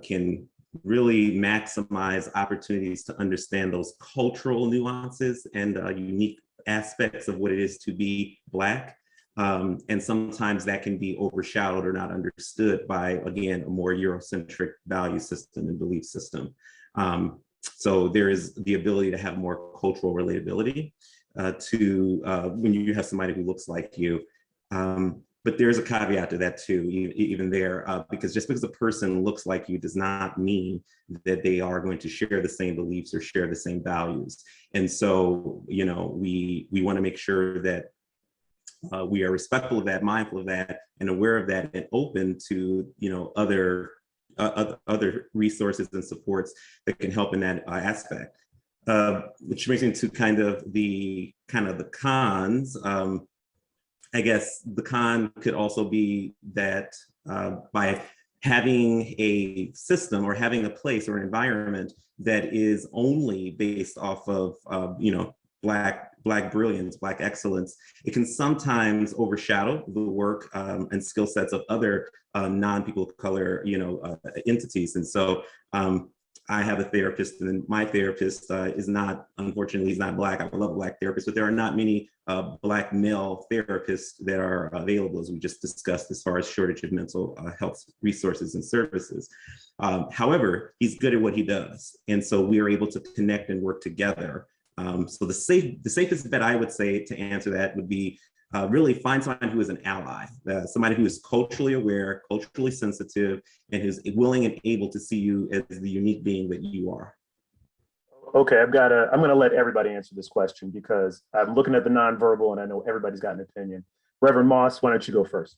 can really maximize opportunities to understand those cultural nuances and unique aspects of what it is to be Black. And sometimes that can be overshadowed or not understood by, again, a more Eurocentric value system and belief system. So there is the ability to have more cultural relatability when you have somebody who looks like you. But there's a caveat to that too, even there, because just because a person looks like you does not mean that they are going to share the same beliefs or share the same values. And so, you know, we want to make sure that we are respectful of that, mindful of that, and aware of that, and open to, you know, other resources and supports that can help in that aspect. Which brings me to kind of the cons. I guess the con could also be that by having a system or having a place or an environment that is only based off of you know, Black brilliance, Black excellence, it can sometimes overshadow the work and skill sets of other non-people of color, you know, entities. And so I have a therapist, and my therapist is not, unfortunately, he's not Black. I love a Black therapist, but there are not many Black male therapists that are available, as we just discussed, as far as shortage of mental health resources and services. However, he's good at what he does. And so we are able to connect and work together. So the safest bet I would say to answer that would be really find someone who is an ally, somebody who is culturally aware, culturally sensitive, and who's willing and able to see you as the unique being that you are. Okay, I'm gonna let everybody answer this question because I'm looking at the nonverbal and I know everybody's got an opinion. Reverend Moss, why don't you go first?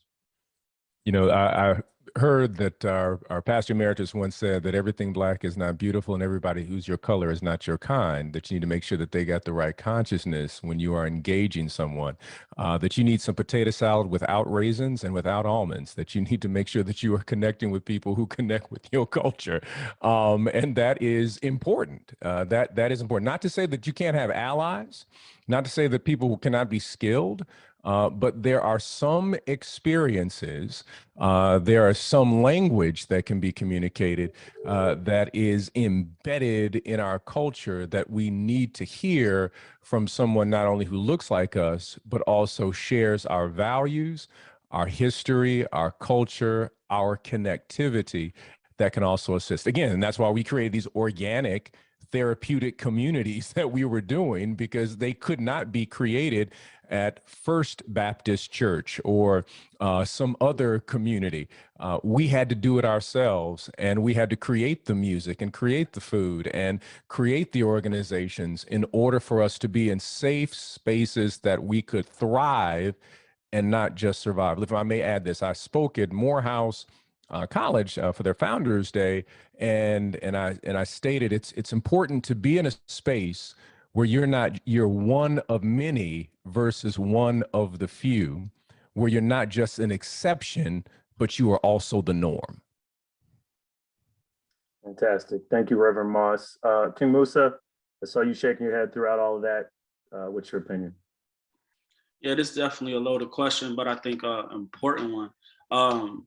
You know, I heard that our pastor emeritus once said that everything Black is not beautiful and everybody who's your color is not your kind, that you need to make sure that they got the right consciousness when you are engaging someone, that you need some potato salad without raisins and without almonds, that you need to make sure that you are connecting with people who connect with your culture. And that is important. That is important. Not to say that you can't have allies, not to say that people who cannot be skilled, but there are some experiences, there are some language that can be communicated that is embedded in our culture that we need to hear from someone not only who looks like us, but also shares our values, our history, our culture, our connectivity that can also assist. Again, and that's why we created these organic therapeutic communities that we were doing, because they could not be created at First Baptist Church or some other community. We had to do it ourselves, and we had to create the music and create the food and create the organizations in order for us to be in safe spaces that we could thrive and not just survive. If I may add this, I spoke at Morehouse College for their Founders Day, and I stated it's important to be in a space where you're one of many versus one of the few, where you're not just an exception, but you are also the norm. Fantastic. Thank you, Reverend Moss. King Moosa, I saw you shaking your head throughout all of that. What's your opinion? Yeah, this is definitely a loaded question, but I think an important one.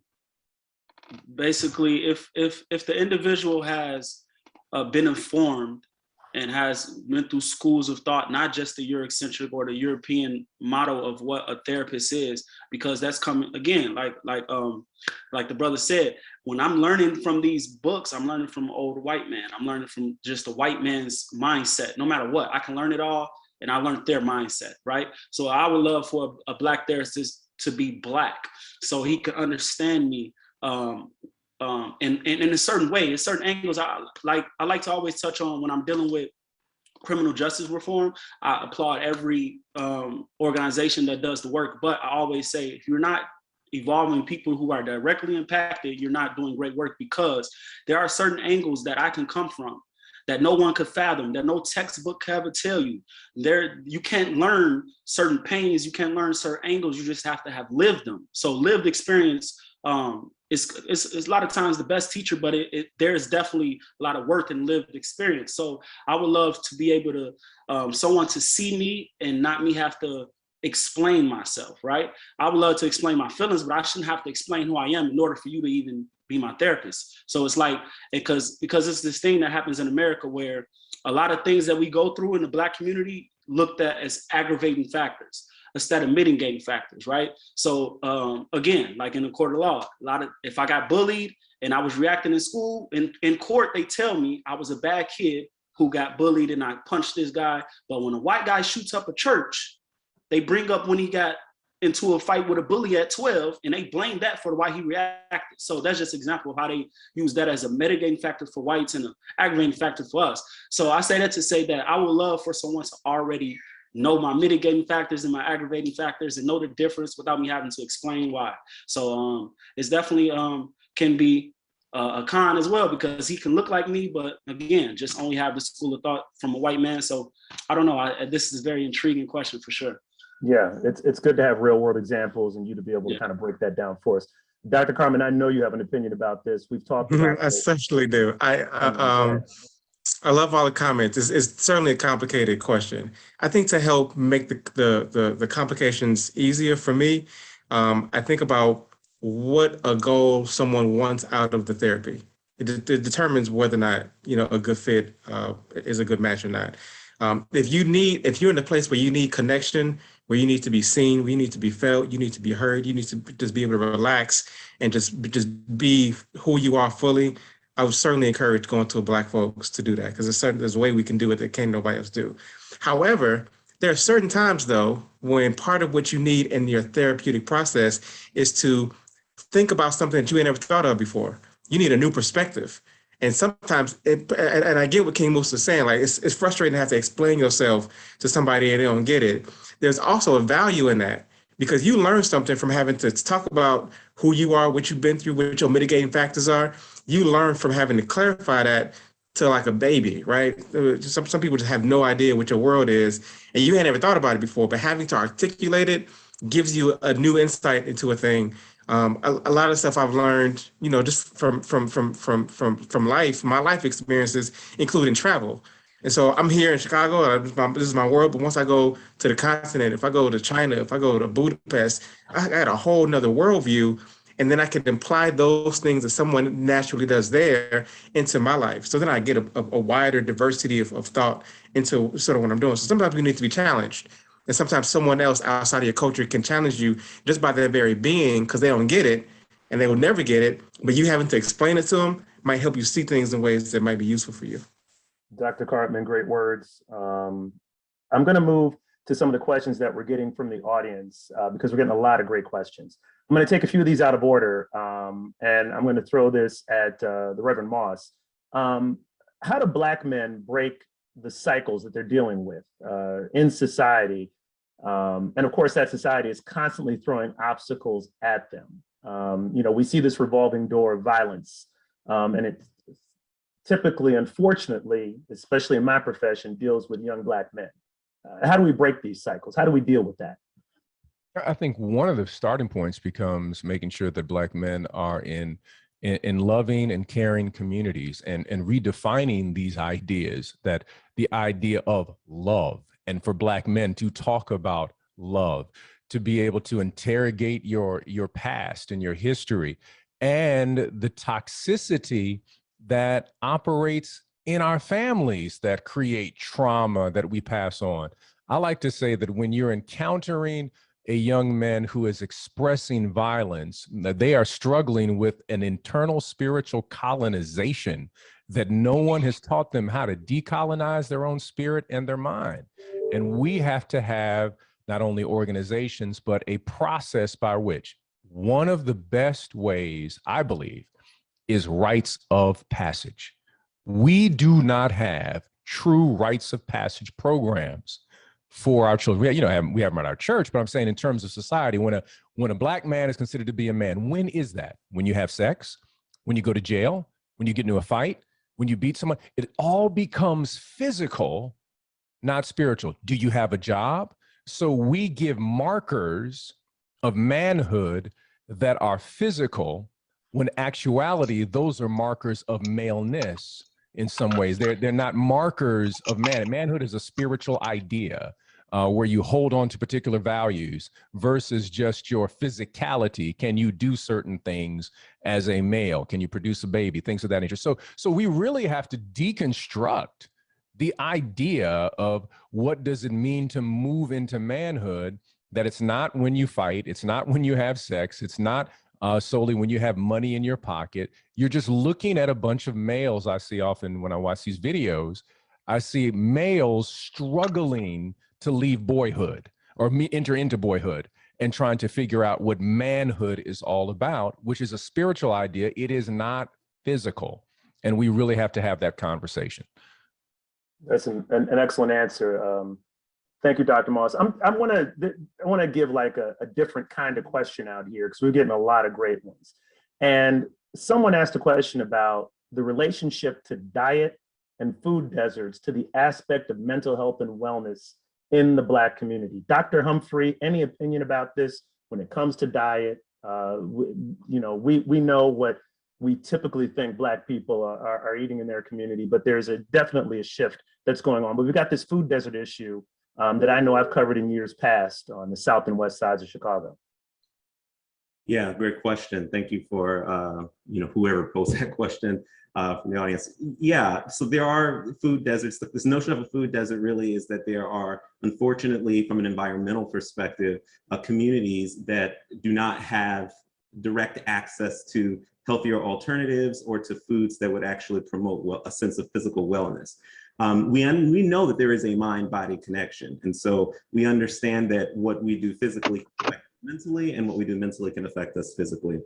Basically, if the individual has been informed and has been through schools of thought, not just the Eurocentric or the European model of what a therapist is, because that's coming again, like the brother said, when I'm learning from these books, I'm learning from an old white man. I'm learning from just a white man's mindset. No matter what, I can learn it all, and I learned their mindset, right? So I would love for a Black therapist to be Black, so he could understand me in a certain way, in certain angles. I like to always touch on when I'm dealing with criminal justice reform. I applaud every organization that does the work, but I always say, if you're not evolving people who are directly impacted, you're not doing great work, because there are certain angles that I can come from that no one could fathom, that no textbook could ever tell you. You can't learn certain pains, you can't learn certain angles, you just have to have lived them. So lived experience it's a lot of times the best teacher, but there's definitely a lot of work in lived experience. So I would love to be able to, someone to see me and not me have to explain myself, right? I would love to explain my feelings, but I shouldn't have to explain who I am in order for you to even be my therapist. So it's like, because it's this thing that happens in America where a lot of things that we go through in the Black community looked at as aggravating factors. instead of mitigating factors, right? So again, like in the court of law, if I got bullied and I was reacting in school, in court, they tell me I was a bad kid who got bullied and I punched this guy. But when a white guy shoots up a church, they bring up when he got into a fight with a bully at 12, and they blame that for why he reacted. So that's just an example of how they use that as a mitigating factor for whites and an aggravating factor for us. So I say that to say that I would love for someone to already know my mitigating factors and my aggravating factors and know the difference without me having to explain why. So it's definitely can be a con as well, because he can look like me, but again, just only have the school of thought from a white man. So I don't know, this is a very intriguing question for sure. Yeah, it's good to have real world examples and you to be able to kind of break that down for us. Dr. Cartman, I know you have an opinion about this. We've talked about I certainly do. I love all the comments. It's certainly a complicated question. I think to help make the complications easier for me, I think about what a goal someone wants out of the therapy. It determines whether or not, a good fit is a good match or not. If you're in a place where you need connection, where you need to be seen, where you need to be felt, you need to be heard, you need to just be able to relax and just be who you are fully, I would certainly encourage going to Black folks to do that, because there's a way we can do it that can't nobody else do. However, there are certain times though, when part of what you need in your therapeutic process is to think about something that you ain't ever thought of before. You need a new perspective. And sometimes, and I get what King Moosa is saying, like it's frustrating to have to explain yourself to somebody and they don't get it. There's also a value in that, because you learn something from having to talk about who you are, what you've been through, what your mitigating factors are. You learn from having to clarify that to like a baby, right? Some people just have no idea what your world is, and you ain't ever thought about it before, but having to articulate it gives you a new insight into a thing. A lot of stuff I've learned, just from life, my life experiences, including travel. And so I'm here in Chicago, this is my world, but once I go to the continent, if I go to China, if I go to Budapest, I got a whole nother worldview, and then I can apply those things that someone naturally does there into my life. So then I get a wider diversity of thought into sort of what I'm doing. So sometimes we need to be challenged. And sometimes someone else outside of your culture can challenge you just by their very being, because they don't get it and they will never get it. But you having to explain it to them might help you see things in ways that might be useful for you. Dr. Cartman, great words. I'm going to move to some of the questions that we're getting from the audience because we're getting a lot of great questions. I'm going to take a few of these out of order, and I'm going to throw this at the Reverend Moss. How do Black men break the cycles that they're dealing with in society? And of course, that society is constantly throwing obstacles at them. We see this revolving door of violence, and it typically, unfortunately, especially in my profession, deals with young Black men. How do we break these cycles? How do we deal with that? I think one of the starting points becomes making sure that Black men are in loving and caring communities, and redefining these ideas, that the idea of love, and for Black men to talk about love, to be able to interrogate your past and your history and the toxicity that operates in our families that create trauma that we pass on. I like to say that when you're encountering a young man who is expressing violence, that they are struggling with an internal spiritual colonization that no one has taught them how to decolonize their own spirit and their mind. And we have to have not only organizations, but a process by which one of the best ways, I believe, is rites of passage. We do not have true rites of passage programs for our children. We have them at our church, but I'm saying in terms of society, when a Black man is considered to be a man, when is that? When you have sex, when you go to jail, when you get into a fight, when you beat someone, it all becomes physical, not spiritual. Do you have a job? So we give markers of manhood that are physical, when actuality, those are markers of maleness in some ways. They're not markers of man. Manhood is a spiritual idea where you hold on to particular values versus just your physicality. Can you do certain things as a male? Can you produce a baby? Things of that nature. So we really have to deconstruct the idea of what does it mean to move into manhood that it's not when you fight, it's not when you have sex, it's not solely when you have money in your pocket. You're just looking at a bunch of males. I see often when I watch these videos, I see males struggling to leave boyhood or enter into boyhood and trying to figure out what manhood is all about, which is a spiritual idea. It is not physical. And we really have to have that conversation. That's an excellent answer. Thank you, Dr. Moss. I want to give like a different kind of question out here because we're getting a lot of great ones. And someone asked a question about the relationship to diet and food deserts to the aspect of mental health and wellness in the Black community. Dr. Humphrey, any opinion about this when it comes to diet? We know what we typically think Black people are eating in their community, but there's definitely a shift that's going on. But we've got this food desert issue that I know I've covered in years past on the south and west sides of Chicago. Yeah, great question. Thank you for whoever posed that question from the audience. Yeah, so there are food deserts. This notion of a food desert really is that there are, unfortunately, from an environmental perspective, communities that do not have direct access to healthier alternatives or to foods that would actually promote a sense of physical wellness. We know that there is a mind-body connection. And so we understand that what we do physically can affect mentally, and what we do mentally can affect us physically.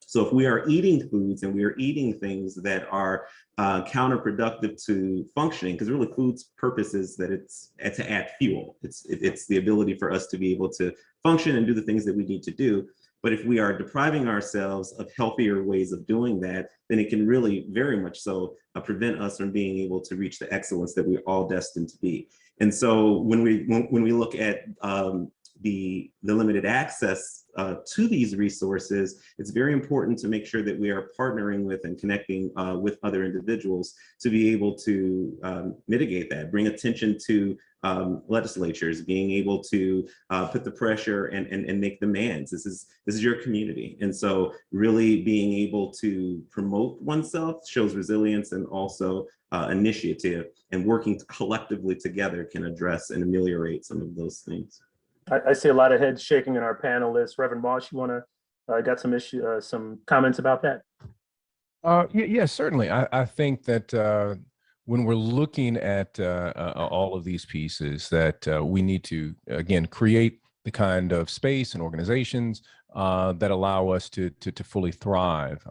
So if we are eating foods and we are eating things that are counterproductive to functioning, because really food's purpose is that it's to add fuel. It's the ability for us to be able to function and do the things that we need to do. But if we are depriving ourselves of healthier ways of doing that, then it can really very much so prevent us from being able to reach the excellence that we're all destined to be. And so when we look at the limited access to these resources, it's very important to make sure that we are partnering with and connecting with other individuals to be able to mitigate that, bring attention to legislatures, being able to put the pressure and make demands. This is your community. And so really being able to promote oneself shows resilience and also initiative, and working collectively together can address and ameliorate some of those things. I see a lot of heads shaking in our panelists. Reverend Moss, you want to got some comments about that? Yeah, certainly. I think that when we're looking at all of these pieces, that we need to, again, create the kind of space and organizations that allow us to fully thrive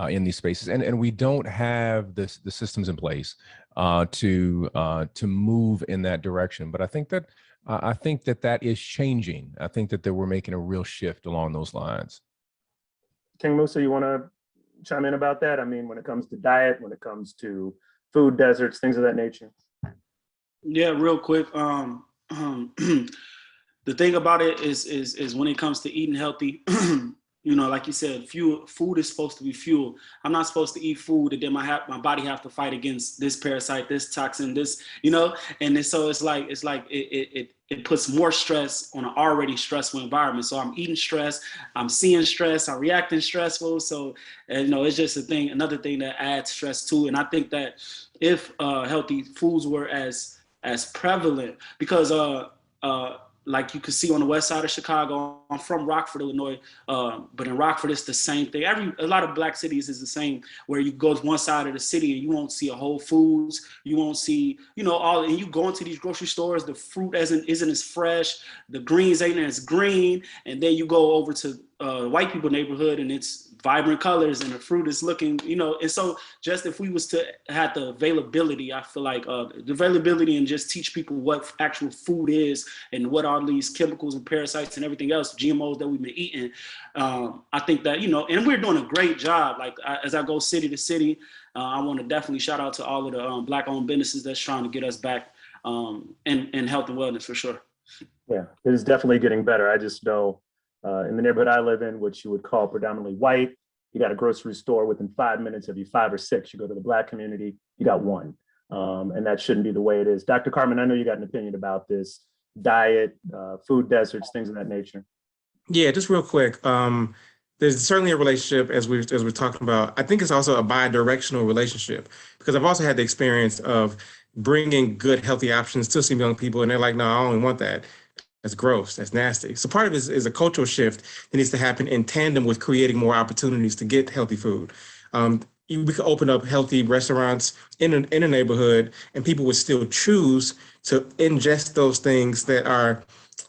in these spaces. And we don't have the systems in place to move in that direction. But I think that is changing. I think that we're making a real shift along those lines. King Moosa, you want to chime in about that? I mean, when it comes to diet, when it comes to food deserts, things of that nature. Yeah, real quick. The thing about it is when it comes to eating healthy, like you said, food is supposed to be fuel. I'm not supposed to eat food that then my body have to fight against this parasite, this toxin, this, and so it's like it puts more stress on an already stressful environment. So I'm eating stress, I'm seeing stress, I'm reacting stressful. So it's just another thing that adds stress too. And I think that if healthy foods were as prevalent, because like you could see on the west side of Chicago, I'm from Rockford, Illinois, but in Rockford, it's the same thing. A lot of Black cities is the same, where you go to one side of the city and you won't see a Whole Foods, you won't see, and you go into these grocery stores, the fruit isn't as fresh, the greens ain't as green, and then you go over to white people neighborhood and it's vibrant colors and the fruit is looking, and so just if we was to have the availability, I feel like the availability and just teach people what actual food is and what all these chemicals and parasites and everything else, GMOs that we've been eating, I think that, and we're doing a great job. Like as I go city to city, I want to definitely shout out to all of the Black owned businesses that's trying to get us back in health and wellness for sure. Yeah, it is definitely getting better. I just know in the neighborhood I live in, which you would call predominantly white, you got a grocery store within 5 minutes of you, 5 or 6. You go to the Black community, you got one. And that shouldn't be the way it is. Dr. Cartman, I know you got an opinion about this, diet, food deserts, things of that nature. Yeah, just real quick. There's certainly a relationship as we're talking about. I think it's also a bi-directional relationship, because I've also had the experience of bringing good, healthy options to some young people, and they're like, no, I only want that. That's gross. That's nasty. So part of it is a cultural shift that needs to happen in tandem with creating more opportunities to get healthy food. We could open up healthy restaurants in a neighborhood, and people would still choose to ingest those things that are,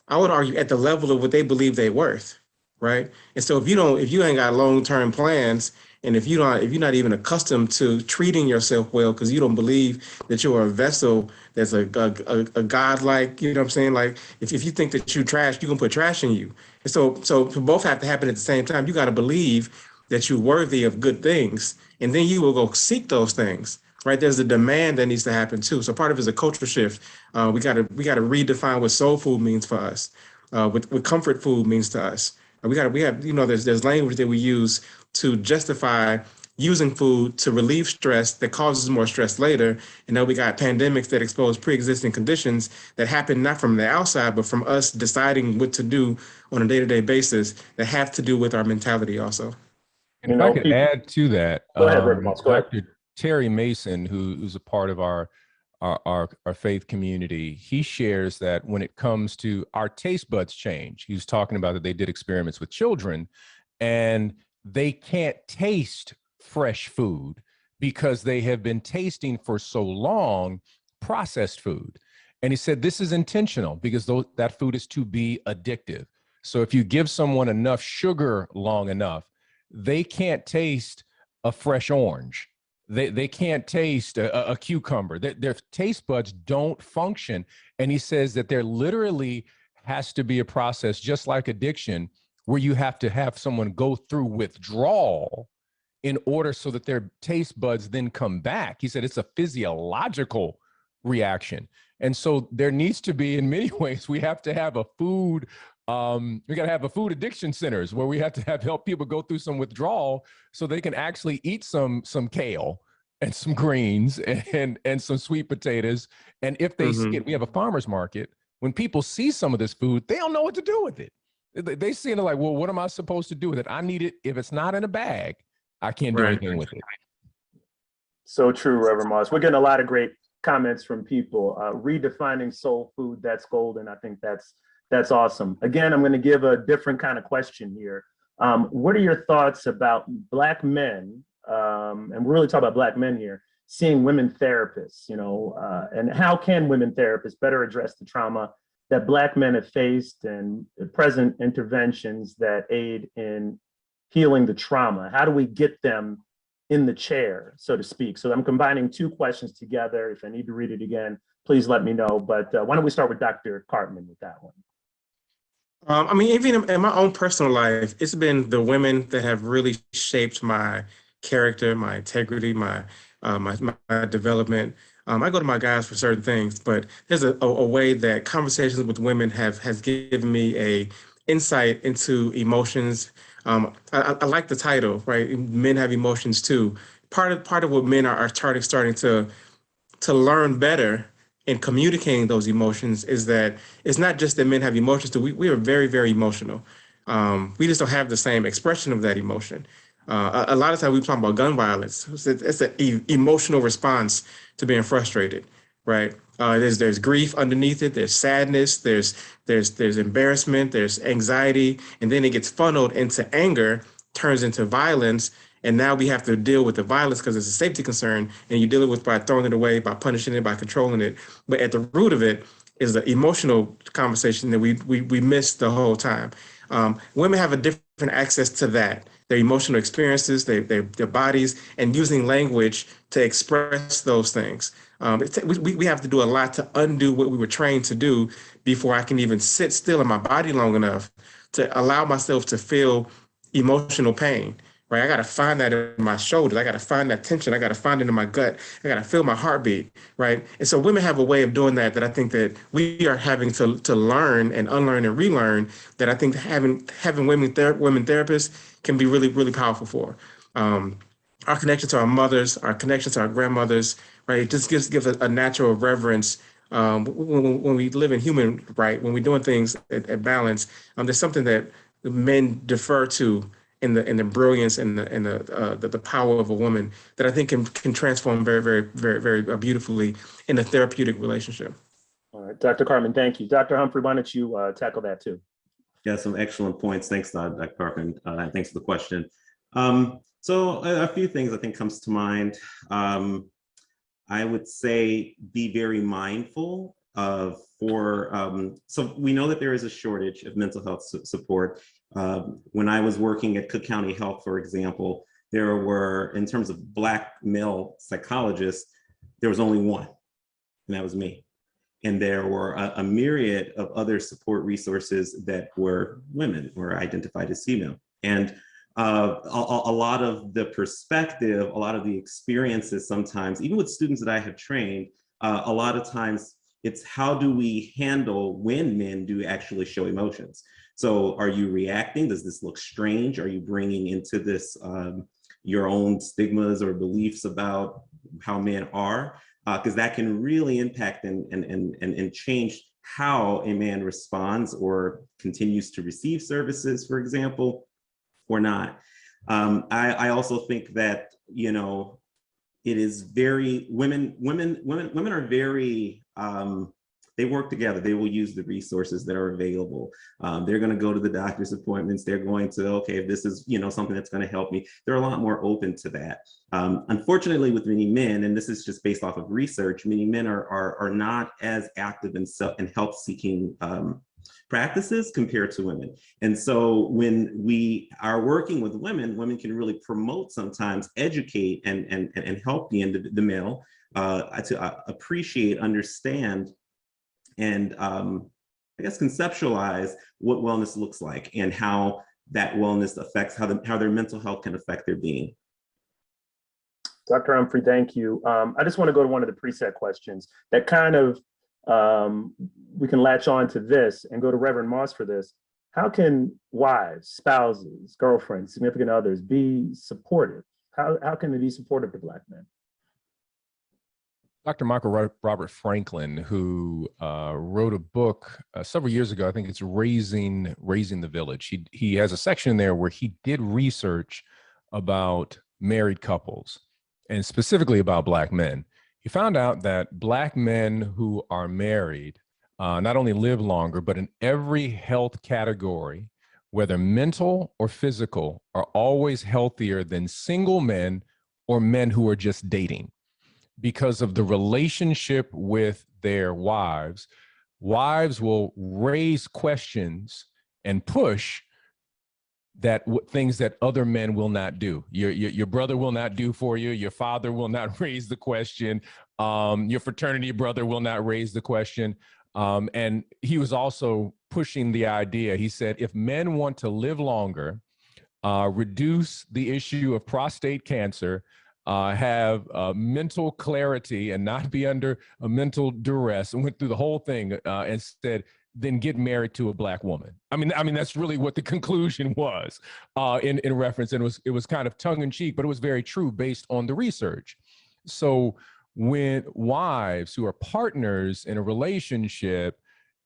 I would argue, at the level of what they believe they're worth, right? And so if you ain't got long-term plans, and if you're not even accustomed to treating yourself well because you don't believe that you're a vessel that's a godlike, you know what I'm saying? Like if you think that you trash, you're gonna put trash in you. And so both have to happen at the same time. You got to believe that you're worthy of good things, and then you will go seek those things. Right, there's a demand that needs to happen too. So part of it is a cultural shift. We got to redefine what soul food means for us, what comfort food means to us. There's language that we use to justify using food to relieve stress that causes more stress later. And now we got pandemics that expose pre-existing conditions that happen not from the outside, but from us deciding what to do on a day-to-day basis that have to do with our mentality also. And if I could add to that, go ahead, Reverend Moss, go ahead. Dr. Terry Mason, who's a part of our faith community, he shares that when it comes to our taste buds change, he was talking about that they did experiments with children and they can't taste fresh food because they have been tasting for so long processed food. And he said this is intentional because that food is to be addictive. So if you give someone enough sugar long enough, they can't taste a fresh orange. They can't taste a cucumber. Their taste buds don't function. And he says that there literally has to be a process, just like addiction, where you have to have someone go through withdrawal in order so that their taste buds then come back. He said it's a physiological reaction. And so there needs to be, in many ways, we have to have a food we got to have a food addiction centers where we have to help people go through some withdrawal so they can actually eat some kale and some greens and some sweet potatoes. And if they see it, we have a farmer's market. When people see some of this food, they don't know what to do with it. They see it and they're like, well, what am I supposed to do with it? I need it. If it's not in a bag, I can't do anything with it. So true, Reverend Moss. We're getting a lot of great comments from people. Redefining soul food, that's golden. I think that's awesome. Again, I'm going to give a different kind of question here. What are your thoughts about Black men, and we're really talking about Black men here, seeing women therapists, and how can women therapists better address the trauma that Black men have faced and present interventions that aid in healing the trauma? How do we get them in the chair, so to speak? So I'm combining two questions together. If I need to read it again, please let me know. But why don't we start with Dr. Cartman with that one? Even in my own personal life, it's been the women that have really shaped my character, my integrity, my development. I go to my guys for certain things, but there's a way that conversations with women has given me a insight into emotions. I like the title, right? Men have emotions too. Part of what men are starting to learn better in communicating those emotions is that it's not just that men have emotions too. We are very, very emotional. We just don't have the same expression of that emotion. A lot of times we talk about gun violence. It's an emotional response to being frustrated, right? There's grief underneath it. There's sadness. There's embarrassment. There's anxiety, and then it gets funneled into anger, turns into violence. And now we have to deal with the violence because it's a safety concern, and you deal it with by throwing it away, by punishing it, by controlling it. But at the root of it is the emotional conversation that we miss the whole time. Women have a different access to that, their emotional experiences, their bodies, and using language to express those things. We have to do a lot to undo what we were trained to do before I can even sit still in my body long enough to allow myself to feel emotional pain. Right, I got to find that in my shoulders. I got to find that tension. I got to find it in my gut. I got to feel my heartbeat. Right, and so women have a way of doing that I think that we are having to learn and unlearn and relearn. That I think having women therapists can be really, really powerful for. Our connection to our mothers, our connection to our grandmothers. Right, it just gives a natural reverence. When we live in human, right, when we're doing things at balance, there's something that men defer to in the brilliance and the power of a woman that I think can transform very, very, very, very beautifully in a therapeutic relationship. All right, Dr. Cartman, thank you. Dr. Humphrey, why don't you tackle that too? Yeah, some excellent points. Thanks, Dr. Cartman. And thanks for the question. So a few things I think comes to mind. I would say be very mindful of so we know that there is a shortage of mental health support. When I was working at Cook County Health, for example, there were, in terms of Black male psychologists, there was only one, and that was me. And there were a myriad of other support resources that were women or identified as female. And a lot of the perspective, a lot of the experiences sometimes, even with students that I have trained, a lot of times it's how do we handle when men do actually show emotions? So are you reacting? Does this look strange? Are you bringing into this your own stigmas or beliefs about how men are? Because that can really impact and change how a man responds or continues to receive services, for example, or not. I also think that, you know, it is very, women are very, they work together. They will use the resources that are available. They're going to go to the doctor's appointments. They're going to, okay, if this is, you know, something that's going to help me, they're a lot more open to that. Unfortunately, with many men, and this is just based off of research, many men are not as active in help-seeking practices compared to women. And so when we are working with women, women can really promote, sometimes educate and help the male to appreciate, understand, and I guess conceptualize what wellness looks like and how that wellness affects how their mental health can affect their being. Dr. Humphrey, thank you. I just want to go to one of the preset questions that kind of, we can latch on to this and go to Reverend Moss for this. How can wives, spouses, girlfriends, significant others be supportive? How can they be supportive to Black men? Dr. Michael Robert Franklin, who wrote a book several years ago, I think it's Raising the Village. He has a section there where he did research about married couples and specifically about Black men. He found out that Black men who are married not only live longer, but in every health category, whether mental or physical, are always healthier than single men or men who are just dating. Because of the relationship with their wives, wives will raise questions and push things that other men will not do. Your brother will not do for you. Your father will not raise the question. Your fraternity brother will not raise the question. And he was also pushing the idea. He said, if men want to live longer, reduce the issue of prostate cancer, have mental clarity and not be under a mental duress, and went through the whole thing and said, then get married to a Black woman. I mean, that's really what the conclusion was in reference. And it was kind of tongue in cheek, but it was very true based on the research. So when wives who are partners in a relationship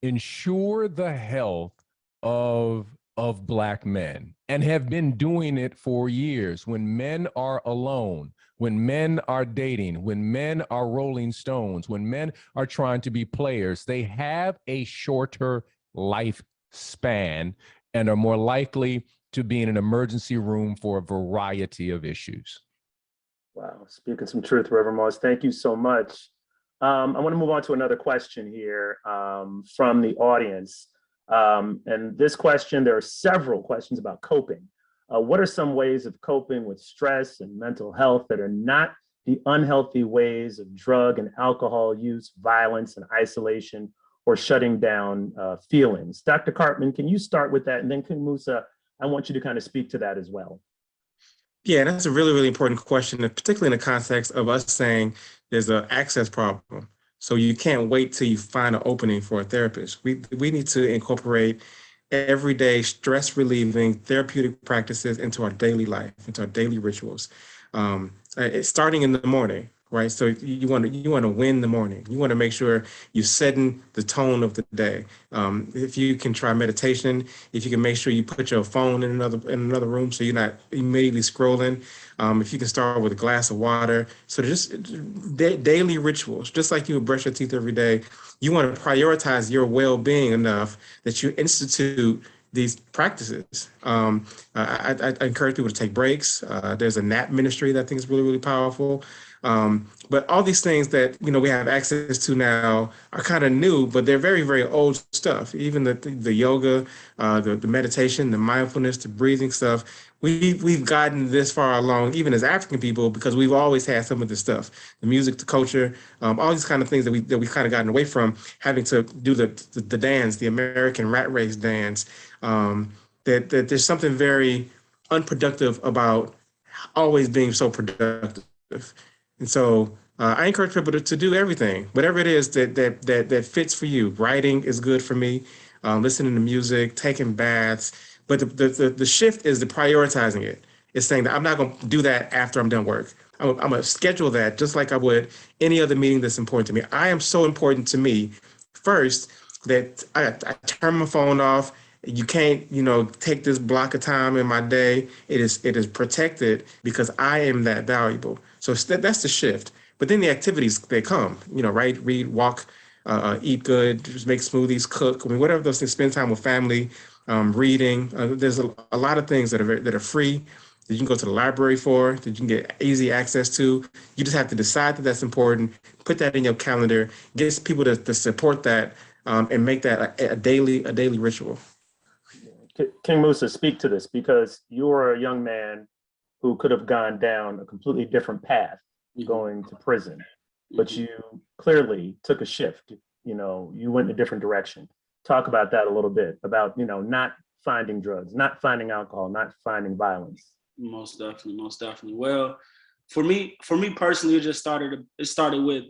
ensure the health of Black men and have been doing it for years, when men are alone, when men are dating, when men are rolling stones, when men are trying to be players, they have a shorter lifespan and are more likely to be in an emergency room for a variety of issues. Wow, speaking some truth, Reverend Moss. Thank you so much. I want to move on to another question here from the audience. And this question, there are several questions about coping. What are some ways of coping with stress and mental health that are not the unhealthy ways of drug and alcohol use, violence and isolation, or shutting down feelings? Dr. Cartman, can you start with that? And then King Moosa, I want you to kind of speak to that as well. Yeah, that's a really, really important question, particularly in the context of us saying there's an access problem. So you can't wait till you find an opening for a therapist. We need to incorporate everyday stress relieving therapeutic practices into our daily life, into our daily rituals. Starting in the morning, right? So you want to win the morning. You want to make sure you're setting the tone of the day. If you can try meditation, if you can make sure you put your phone in another room so you're not immediately scrolling. If you can start with a glass of water. So just daily rituals, just like you would brush your teeth every day. You want to prioritize your well-being enough that you institute these practices. I encourage people to take breaks. There's a nap ministry that I think is really, really powerful. But all these things that we have access to now are kind of new, but they're very, very old stuff. Even the yoga, the meditation, the mindfulness, the breathing stuff. We've gotten this far along, even as African people, because we've always had some of this stuff, the music, the culture, all these kind of things that we've kind of gotten away from, having to do the dance, the American rat race dance. That there's something very unproductive about always being so productive. And so I encourage people to do everything, whatever it is that fits for you. Writing is good for me, listening to music, taking baths. But the shift is the prioritizing it. It's saying that I'm not going to do that after I'm done work. I'm going to schedule that just like I would any other meeting that's important to me. I am so important to me first that I turn my phone off. You can't, take this block of time in my day. It is protected because I am that valuable. So that's the shift. But then the activities, they come, right? Read, walk, eat good, just make smoothies, cook. I mean, whatever those things, spend time with family, reading. There's a lot of things that are free that you can go to the library for, that you can get easy access to. You just have to decide that that's important, put that in your calendar, get people to support that, and make that a daily ritual. King Moosa, speak to this, because you are a young man who could have gone down a completely different path, going to prison, but you clearly took a shift. You went in a different direction. Talk about that a little bit, about not finding drugs, not finding alcohol, not finding violence. Most definitely. Well, for me personally, it started with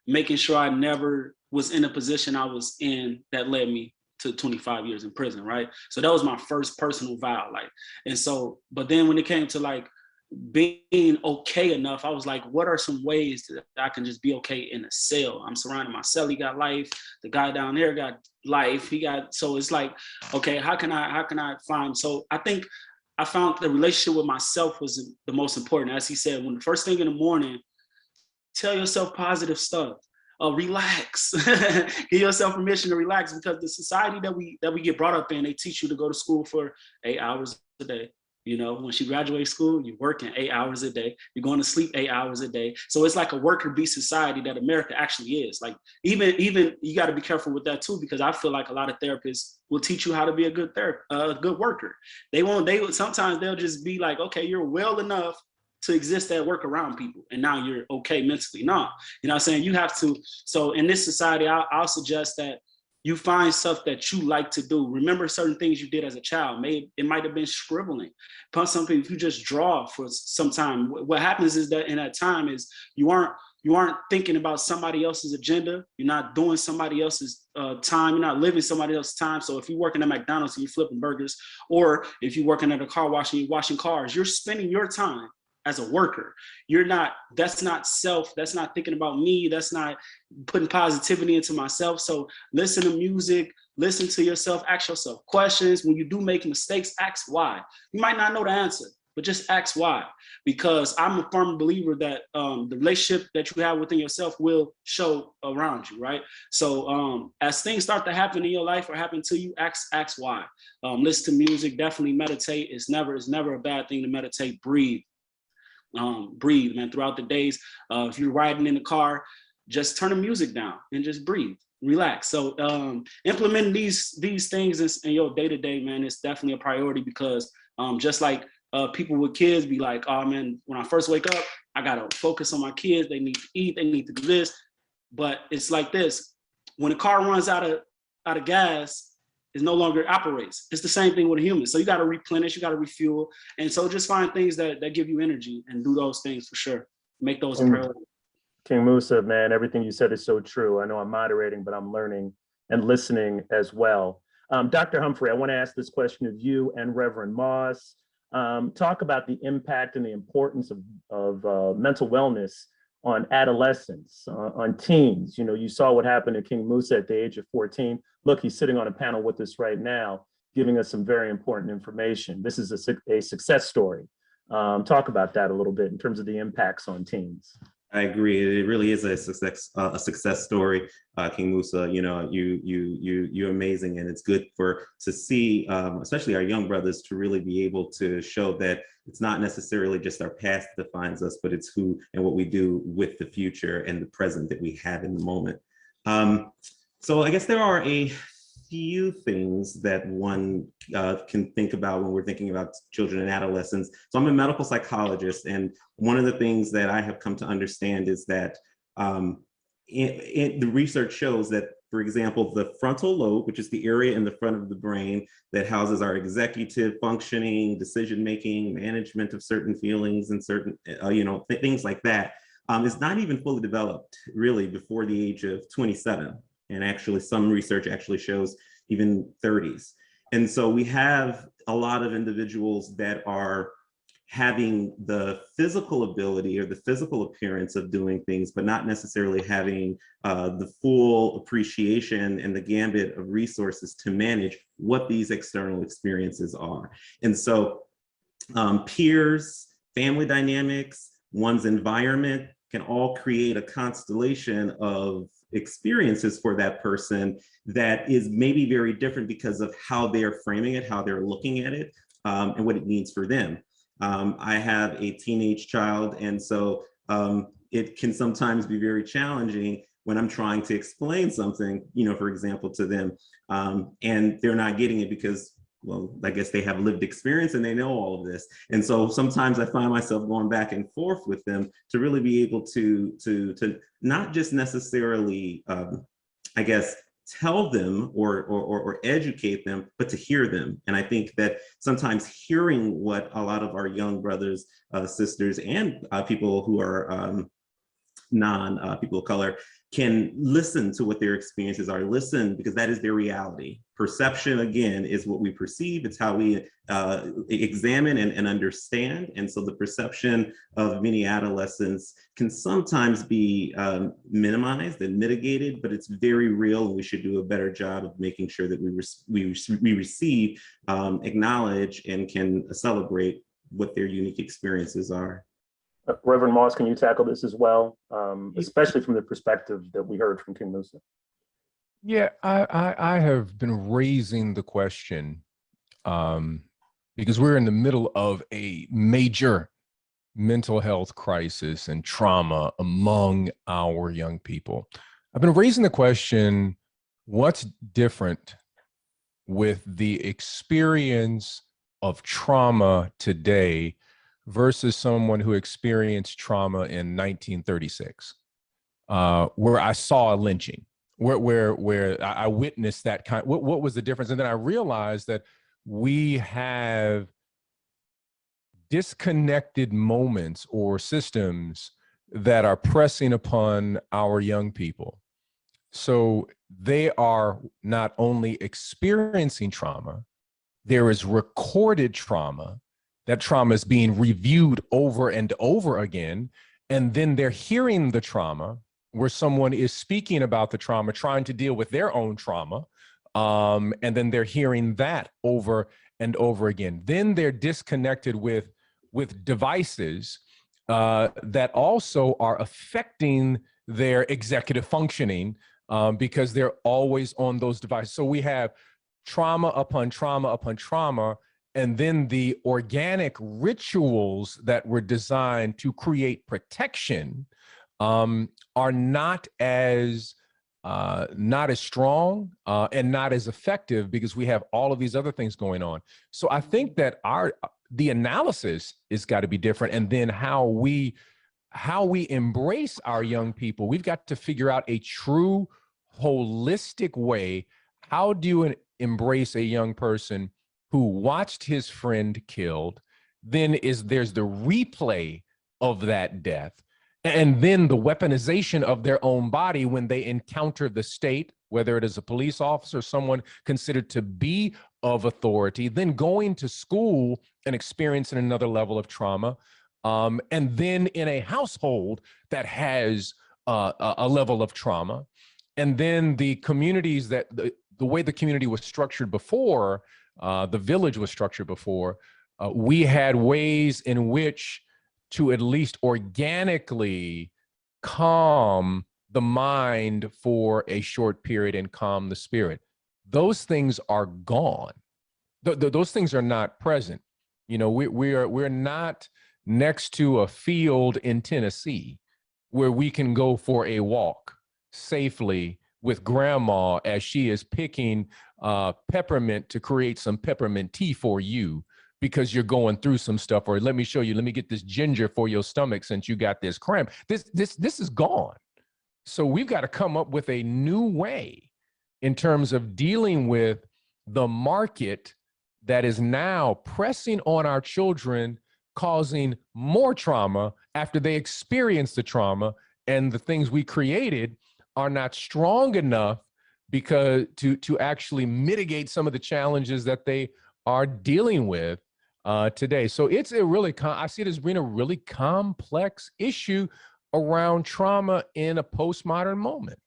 making sure I never was in a position I was in that led me to 25 years in prison, right? So that was my first personal vow, but then when it came to being okay enough, I was like, what are some ways that I can just be okay in a cell? I'm surrounded my cell, he got life, the guy down there got life, so it's like, okay, how can I find, so I think I found the relationship with myself was the most important. As he said, when the first thing in the morning, tell yourself positive stuff. Relax. Give yourself permission to relax, because the society that we get brought up in, they teach you to go to school for 8 hours a day. Once you graduate school, you're working 8 hours a day. You're going to sleep 8 hours a day. So it's like a worker bee society that America actually is. Like even you got to be careful with that too, because I feel like a lot of therapists will teach you how to be a good worker. Sometimes they'll just be like, okay, you're well enough to exist at work around people, and now you're okay mentally. No, what I'm saying? You have to. So in this society, I'll suggest that you find stuff that you like to do. Remember certain things you did as a child. It might have been scribbling. Something, if you just draw for some time, what happens is that in that time is you aren't thinking about somebody else's agenda. You're not doing somebody else's time. You're not living somebody else's time. So if you're working at McDonald's and you're flipping burgers, or if you're working at a car wash and you're washing cars, you're spending your time as a worker. That's not self, that's not thinking about me, that's not putting positivity into myself. So listen to music, listen to yourself, ask yourself questions. When you do make mistakes, ask why. You might not know the answer, but just ask why. Because I'm a firm believer that the relationship that you have within yourself will show around you, right? So as things start to happen in your life or happen to you, ask why. Listen to music, definitely meditate. It's never a bad thing to meditate. Breathe, man, throughout the days. If you're riding in the car, just turn the music down and just breathe, relax. So implementing these things in your day-to-day, man, it's definitely a priority, because just like people with kids be like, oh man, when I first wake up, I gotta focus on my kids. They need to eat, they need to do this. But it's like this, when a car runs out of gas, it no longer operates. It's the same thing with a human. So you got to replenish, you got to refuel. And so just find things that give you energy and do those things for sure. Make those a priority. King Moosa, man, everything you said is so true. I know I'm moderating, but I'm learning and listening as well. Dr. Humphrey, I want to ask this question of you and Reverend Moss. Talk about the impact and the importance of mental wellness on adolescence, on teens. You know, you saw what happened to King Moosa at the age of 14. Look, he's sitting on a panel with us right now, giving us some very important information. This is a success story. Talk about that a little bit in terms of the impacts on teens. I agree. It really is a success story. King Moosa, you know, you're amazing, and it's good to see, especially our young brothers, to really be able to show that it's not necessarily just our past that defines us, but it's who and what we do with the future and the present that we have in the moment. So I guess there are a few things that one can think about when we're thinking about children and adolescents. So I'm a medical psychologist, and one of the things that I have come to understand is that the research shows that, for example, the frontal lobe, which is the area in the front of the brain that houses our executive functioning, decision-making, management of certain feelings and certain, things like that, is not even fully developed really before the age of 27. And actually some research actually shows even 30s. And so we have a lot of individuals that are having the physical ability or the physical appearance of doing things, but not necessarily having the full appreciation and the gambit of resources to manage what these external experiences are. And so peers, family dynamics, one's environment can all create a constellation of experiences for that person that is maybe very different because of how they're framing it, how they're looking at it, and what it means for them. I have a teenage child, and so it can sometimes be very challenging when I'm trying to explain something, for example, to them, and they're not getting it because, well, I guess they have lived experience and they know all of this. And so sometimes I find myself going back and forth with them to really be able to not just necessarily, I guess, tell them or educate them, but to hear them. And I think that sometimes hearing what a lot of our young brothers, sisters, and people who are people of color can listen to what their experiences are, listen, because that is their reality. Perception, again, is what we perceive. It's how we examine and understand. And so the perception of many adolescents can sometimes be minimized and mitigated, but it's very real, and we should do a better job of making sure that we receive, acknowledge, and can celebrate what their unique experiences are. Reverend Moss, can you tackle this as well, especially from the perspective that we heard from King Moosa? Yeah, I have been raising the question because we're in the middle of a major mental health crisis and trauma among our young people. I've been raising the question, what's different with the experience of trauma today versus someone who experienced trauma in 1936, where I saw a lynching, where I witnessed that kind. What was the difference? And then I realized that we have disconnected moments or systems that are pressing upon our young people. So they are not only experiencing trauma, there is recorded trauma. That trauma is being reviewed over and over again. And then they're hearing the trauma where someone is speaking about the trauma, trying to deal with their own trauma. And then they're hearing that over and over again. Then they're disconnected with devices that also are affecting their executive functioning because they're always on those devices. So we have trauma upon trauma upon trauma. And then the organic rituals that were designed to create protection are not as strong and not as effective because we have all of these other things going on. So I think that the analysis has got to be different, and then how we embrace our young people. We've got to figure out a true holistic way. How do you embrace a young person who watched his friend killed, then there's the replay of that death, and then the weaponization of their own body when they encounter the state, whether it is a police officer, someone considered to be of authority, then going to school and experiencing another level of trauma, and then in a household that has a level of trauma, and then the communities that the way the community was structured before, the village was structured before, we had ways in which to at least organically calm the mind for a short period and calm the spirit. Those things are gone. Those things are not present. You know, we're not next to a field in Tennessee where we can go for a walk safely with grandma as she is picking peppermint to create some peppermint tea for you because you're going through some stuff, or let me show you, let me get this ginger for your stomach since you got this cramp. This is gone. So we've got to come up with a new way in terms of dealing with the market that is now pressing on our children, causing more trauma after they experience the trauma, and the things we created are not strong enough because to actually mitigate some of the challenges that they are dealing with today. So it's a really, I see it as being a really complex issue around trauma in a postmodern moment.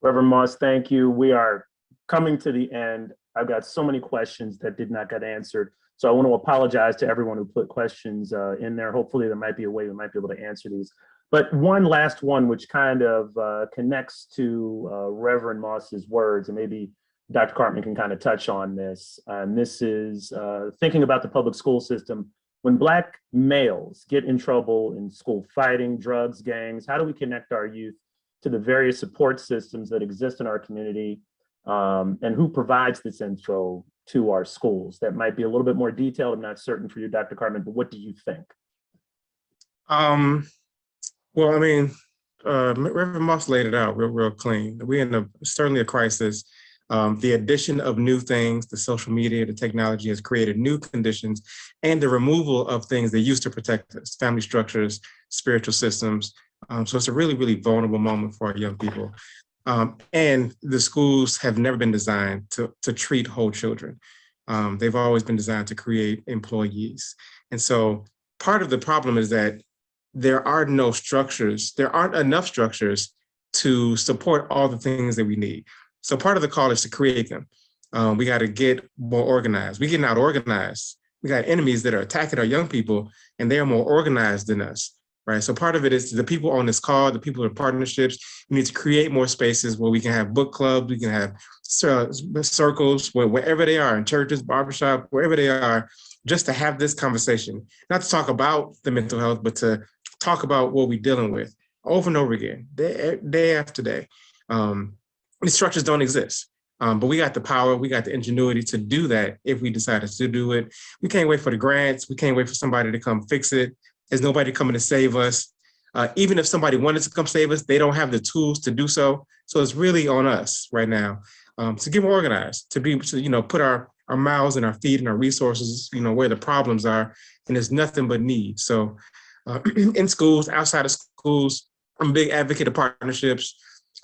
Reverend Moss, thank you. We are coming to the end. I've got so many questions that did not get answered. So I want to apologize to everyone who put questions in there. Hopefully there might be a way we might be able to answer these. But one last one, which kind of connects to Reverend Moss's words, and maybe Dr. Cartman can kind of touch on this. And this is thinking about the public school system. When Black males get in trouble in school, fighting, drugs, gangs, how do we connect our youth to the various support systems that exist in our community, and who provides this info to our schools? That might be a little bit more detailed. I'm not certain for you, Dr. Cartman, but what do you think? Well, I mean, Reverend Moss laid it out real clean. We're in certainly a crisis. The addition of new things, the social media, the technology has created new conditions, and the removal of things that used to protect us, family structures, spiritual systems. So it's a really, really vulnerable moment for our young people. And the schools have never been designed to treat whole children. They've always been designed to create employees. And so part of the problem is that there are no structures, there aren't enough structures to support all the things that we need. So part of the call is to create them. We got to get more organized. We're getting out organized. We got enemies that are attacking our young people, and they are more organized than us, right? So part of it is the people on this call, the people in partnerships. We need to create more spaces where we can have book clubs, we can have circles, wherever they are, in churches, barbershop, wherever they are, just to have this conversation. Not to talk about the mental health, but to talk about what we're dealing with over and over again, day after day. These structures don't exist, but we got the power, we got the ingenuity to do that if we decided to do it. We can't wait for the grants. We can't wait for somebody to come fix it. There's nobody coming to save us. Even if somebody wanted to come save us, they don't have the tools to do so. So it's really on us right now to get more organized, to be able to, put our mouths and our feet and our resources, where the problems are, and there's nothing but need. So in schools, outside of schools, I'm a big advocate of partnerships.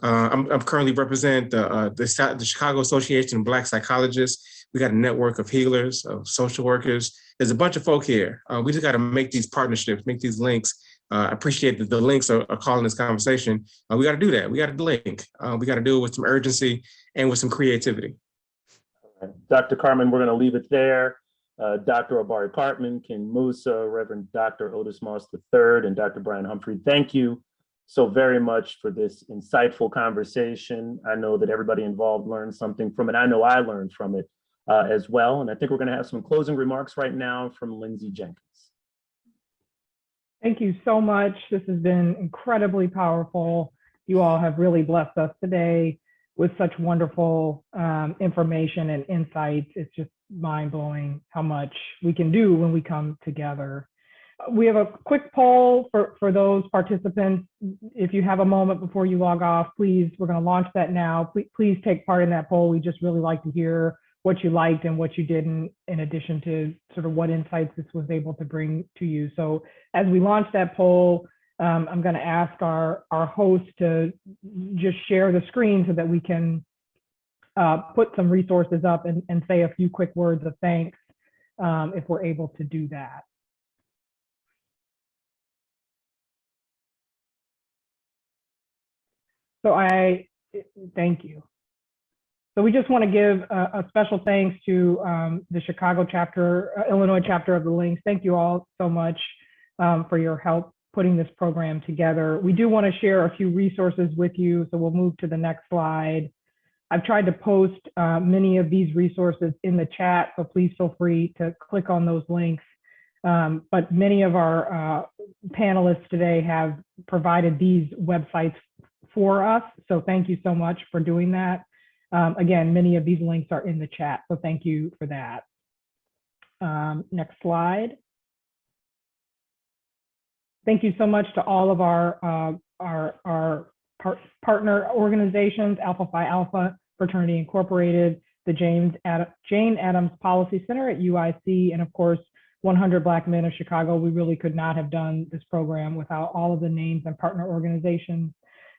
I'm currently represent the Chicago Association of Black Psychologists. We got a network of healers, of social workers. There's a bunch of folk here. We just got to make these partnerships, make these links. I appreciate that the links are calling this conversation. We got to do that. We got to link. We got to do it with some urgency and with some creativity. Dr. Cartman, we're going to leave it there. Dr. Obari Cartman, King Moosa, Reverend Dr. Otis Moss III, and Dr. Brian Humphrey, thank you so very much for this insightful conversation. I know that everybody involved learned something from it. I know I learned from it as well. And I think we're going to have some closing remarks right now from Lindsay Jenkins. Thank you so much. This has been incredibly powerful. You all have really blessed us today with such wonderful information and insights. It's just mind-blowing how much we can do when we come together. We have a quick poll for those participants. If you have a moment before you log off, please, we're going to launch that now. Please take part in that poll. We just really like to hear what you liked and what you didn't, in addition to sort of what insights this was able to bring to you. So as we launch that poll, I'm going to ask our host to just share the screen so that we can put some resources up and say a few quick words of thanks if we're able to do that. So thank you. So we just want to give a special thanks to the Chicago chapter, Illinois chapter of the Links. Thank you all so much for your help putting this program together. We do want to share a few resources with you, so we'll move to the next slide. I've tried to post many of these resources in the chat, so please feel free to click on those links. But many of our panelists today have provided these websites for us, so thank you so much for doing that. Again, many of these links are in the chat, so thank you for that. Next slide. Thank you so much to all of our partner organizations, Alpha Phi Alpha, Fraternity Incorporated, the Jane Addams Policy Center at UIC, and of course, 100 Black Men of Chicago. We really could not have done this program without all of the names and partner organizations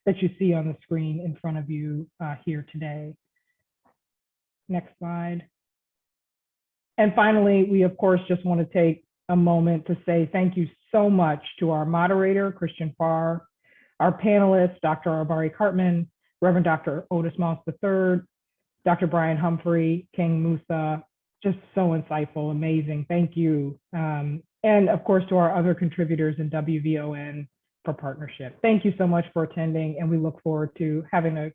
that you see on the screen in front of you here today. Next slide. And finally, we of course just want to take a moment to say thank you so much to our moderator, Christian Farr, our panelists, Dr. Obari Cartman, Reverend Dr. Otis Moss III, Dr. Brian Humphrey, King Moosa, just so insightful, amazing, thank you. And of course to our other contributors in WVON for partnership. Thank you so much for attending, and we look forward to having a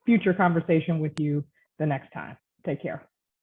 future conversation with you the next time. Take care.